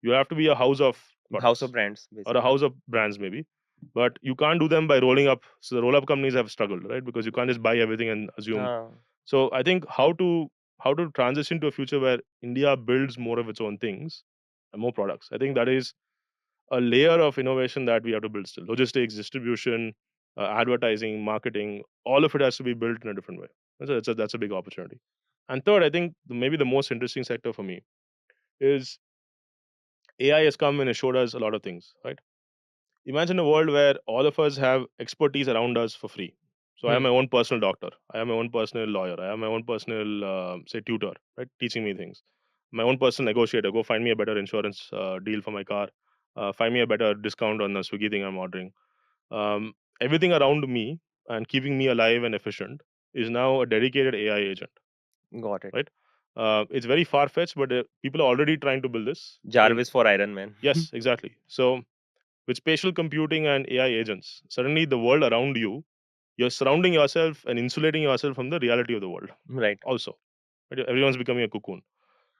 You have to be a house of House of products brands, or a basically. house of brands maybe, but you can't do them by rolling up. So the roll up companies have struggled, right? Because you can't just buy everything and assume. Ah. So I think how to transition to a future where India builds more of its own things and more products. I think that is a layer of innovation that we have to build still. Logistics, distribution, advertising, marketing, all of it has to be built in a different way. That's a big opportunity. And third, I think maybe the most interesting sector for me is AI has come and has showed us a lot of things, right? Imagine a world where all of us have expertise around us for free. So I am Hmm. my own personal doctor. I am my own personal lawyer. I am my own personal, say, tutor, right? Teaching me things. My own personal negotiator. Go find me a better insurance deal for my car. Find me a better discount on the Swiggy thing I'm ordering. Everything around me and keeping me alive and efficient is now a dedicated AI agent, Got it. right? It's very far fetched, but people are already trying to build this. I think Jarvis for Iron Man. yes, exactly. So with spatial computing and AI agents, suddenly the world around you, you're surrounding yourself and insulating yourself from the reality of the world. Right. Also, right? Everyone's becoming a cocoon.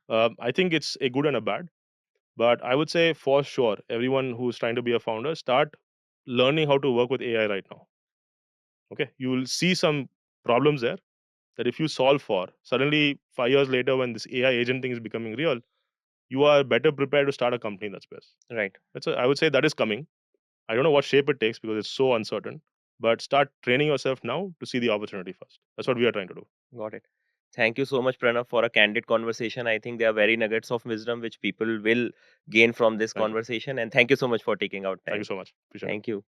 I think it's a good and a bad, but I would say for sure, everyone who's trying to be a founder, start learning how to work with AI right now. Okay, you will see some problems there that if you solve for, suddenly 5 years later, when this AI agent thing is becoming real, you are better prepared to start a company in that space. Right. I would say that is coming. I don't know what shape it takes because it's so uncertain. But start training yourself now to see the opportunity first. That's what we are trying to do. Got it. Thank you so much, Pranav, for a candid conversation. I think there are very nuggets of wisdom which people will gain from this Thank you. conversation. And thank you so much for taking out Thank you time. so much. Appreciate it. Thank you.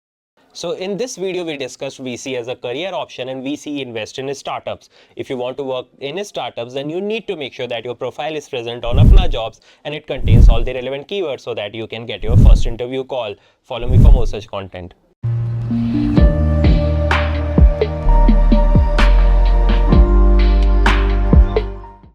So in this video, we discussed VC as a career option and VC invest in startups. If you want to work in startups, then you need to make sure that your profile is present on Apna Jobs and it contains all the relevant keywords so that you can get your first interview call. Follow me for more such content.